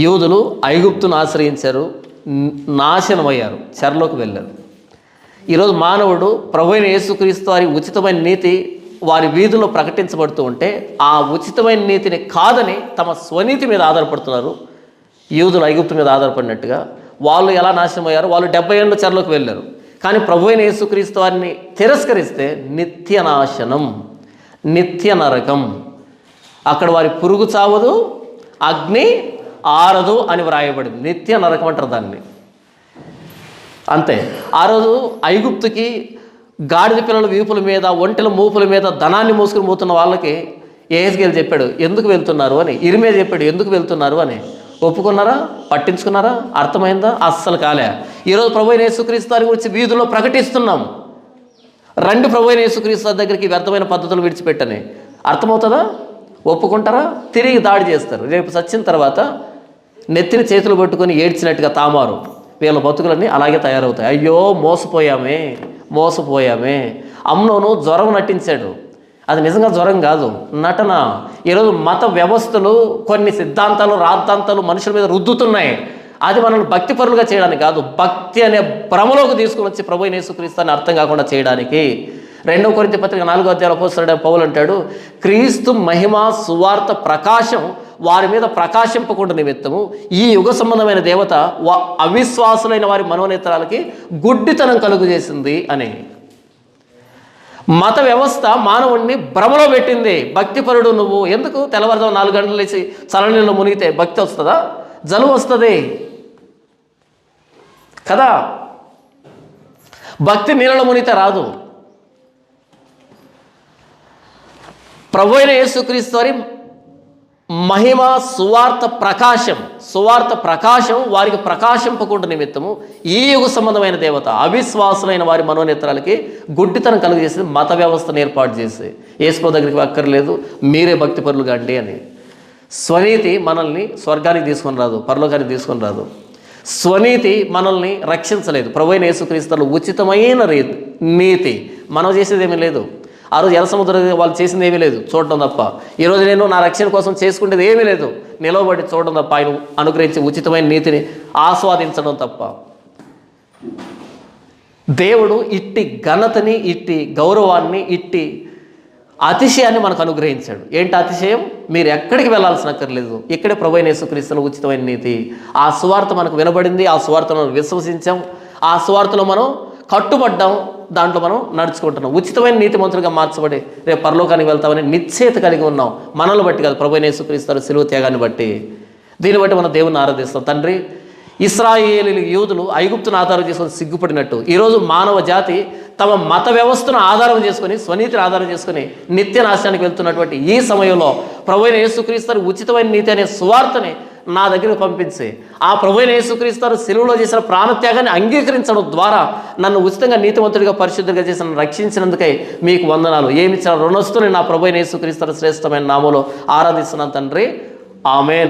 యూదులు ఐగుప్తును ఆశ్రయించారు, నాశనమయ్యారు, చెరలోకి వెళ్ళారు. ఈరోజు మానవుడు ప్రభు అయిన యేసుక్రీస్తు వారి ఉచితమైన నీతి వారి వీధుల్లో ప్రకటించబడుతూ ఉంటే ఆ ఉచితమైన నీతిని కాదని తమ స్వనీతి మీద ఆధారపడుతున్నారు. యూదులు ఐగుప్తు మీద ఆధారపడినట్టుగా వాళ్ళు ఎలా నాశనం అయ్యారు? వాళ్ళు 70 ఏళ్ళు చెరలోకి వెళ్ళారు. కానీ ప్రభు అయిన యేసుక్రీస్తు వారిని తిరస్కరిస్తే నిత్య నాశనం, నిత్య నరకం. అక్కడ వారి పురుగు చావదు, అగ్ని ఆరదు అని వ్రాయబడింది. నిత్య నరకం అంటారు దాన్ని. అంతే. ఆ రోజు ఐగుప్తుకి గాడిద పిల్లల వీపుల మీద, ఒంటెల మూపుల మీద ధనాన్ని మోసుకుని పోతున్న వాళ్ళకి యెహెజ్కేలు చెప్పాడు ఎందుకు వెళ్తున్నారు అని. ఇర్మియా చెప్పాడు ఎందుకు వెళ్తున్నారు అని. ఒప్పుకున్నారా? పట్టించుకున్నారా? అర్థమైందా? అస్సలు కాలే. ఈరోజు ప్రభు అయిన యేసుక్రీస్తు వారి గురించి వీధుల్లో ప్రకటిస్తున్నాం. రండి ప్రభు అయిన యేసుక్రీస్తు వారి దగ్గరికి వ్యర్థమైన పద్ధతులు విడిచిపెట్టని. అర్థమవుతుందా? ఒప్పుకుంటారా? తిరిగి దాడి చేస్తారు. రేపు చచ్చిన తర్వాత నెత్తిని చేతులు పట్టుకొని ఏడ్చినట్టుగా తామారు. వీళ్ళ బతుకులన్నీ అలాగే తయారవుతాయి. అయ్యో మోసపోయామే, మోసపోయామే. అమ్నోను జ్వరం నటించాడు, అది నిజంగా జ్వరం కాదు, నటన. ఈరోజు మత వ్యవస్థలు కొన్ని సిద్ధాంతాలు, రాద్ధాంతాలు మనుషుల మీద రుద్దుతున్నాయి. అది మనల్ని భక్తిపరులుగా చేయడానికి కాదు, భక్తి అనే భ్రమలోకి తీసుకుని వచ్చి ప్రభు అయిన యేసుక్రీస్తుని అర్థం కాకుండా చేయడానికి. 2 కొరింథీ పత్రిక 4వ అధ్యాయంలో అపోస్తలుడైన పౌలు అంటాడు, క్రీస్తు మహిమ సువార్త ప్రకాశం వారి మీద ప్రకాశింపకుండా నిమిత్తము ఈ యుగ సంబంధమైన దేవత అవిశ్వాసులైన వారి మనోనేత్రాలకి గుడ్డితనం కలుగు చేసింది అని. మత వ్యవస్థ మానవుడిని భ్రమలో పెట్టింది. భక్తిపరుడు నువ్వు ఎందుకు తెల్లవారుజాము 4 గంటలు లేచి చల్లనీళ్ళలో మునిగితే భక్తి వస్తుందా? జలుబు వస్తుంది కదా. భక్తి నీళ్ళలో మునిగితే రాదు. ప్రభు అయిన యేసుక్రీస్తు వారి మహిమ సువార్త ప్రకాశం వారికి ప్రకాశింపకుండా నిమిత్తము ఈ యుగ సంబంధమైన దేవత అవిశ్వాసులైన వారి మనోనేత్రాలకి గుడ్డితనం కలుగజేసి మత వ్యవస్థను ఏర్పాటు చేసి యేసు దగ్గరికి అక్కర్లేదు, మీరే భక్తిపరులు కండి అని. స్వనీతి మనల్ని స్వర్గానికి తీసుకొని రాదు, పరలోకానికి తీసుకొని రాదు. స్వనీతి మనల్ని రక్షించలేదు. ప్రభు అయిన యేసుక్రీస్తులో ఉచితమైన నీతి. మనం చేసేది ఏమీ లేదు. ఆ రోజు ఎర్ర సముద్రం వాళ్ళు చేసింది ఏమీ లేదు, చూడడం తప్ప. ఈరోజు నేను నా రక్షణ కోసం చేసుకునేది ఏమీ లేదు, నిలవబడి చూడడం తప్ప. ఆయన అనుగ్రహించే ఉచితమైన నీతిని ఆస్వాదించడం తప్ప. దేవుడు ఇట్టి ఘనతని, ఇట్టి గౌరవాన్ని, ఇట్టి అతిశయాన్ని మనకు అనుగ్రహించాడు. ఏంటి అతిశయం? మీరు ఎక్కడికి వెళ్ళాల్సిన అక్కర్లేదు, ఇక్కడే ప్రభు అయిన యేసుక్రీస్తులో ఉచితమైన నీతి. ఆ సువార్త మనకు వినబడింది, ఆ సువార్తను విశ్వసించాం, ఆ సువార్తలో మనం కట్టుబడ్డాం, దాంట్లో మనం నడుచుకుంటున్నాం. ఉచితమైన నీతిమంతులుగా మార్చబడి రేపు పరలోకానికి వెళ్తామని నిశ్చయిత కలిగి ఉన్నాం. మనల్ని బట్టి కాదు, ప్రభు అయిన యేసుక్రీస్తు సిలువ త్యాగాన్ని బట్టి. దీన్ని బట్టి మనం దేవుని ఆరాధిస్తాం. తండ్రి, ఇశ్రాయేలీయులు యూదులు ఐగుప్తును ఆధారం చేసుకొని సిగ్గుపడినట్టు ఈరోజు మానవ జాతి తమ మత వ్యవస్థను ఆధారం చేసుకొని, స్వనీతిని ఆధారం చేసుకొని నిత్య నాశనానికి వెళ్తున్నటువంటి ఈ సమయంలో ప్రభు అయిన యేసుక్రీస్తు ఉచితమైన నీతి అనే సువార్తని నా దగ్గరకు పంపించి, ఆ ప్రభు అయిన యేసుక్రీస్తు సిలువలో చేసిన ప్రాణత్యాగాన్ని అంగీకరించడం ద్వారా నన్ను ఉచితంగా నీతిమంతుడిగా, పరిశుద్ధుడిగా చేసిన రక్షించినందుకై మీకు వందనాలు. ఏమిచ్చిన రుణస్తుని నా ప్రభు అయిన యేసుక్రీస్తు శ్రేష్టమైన నామములో ఆరాధిస్తున్నాను తండ్రి. ఆమేన్.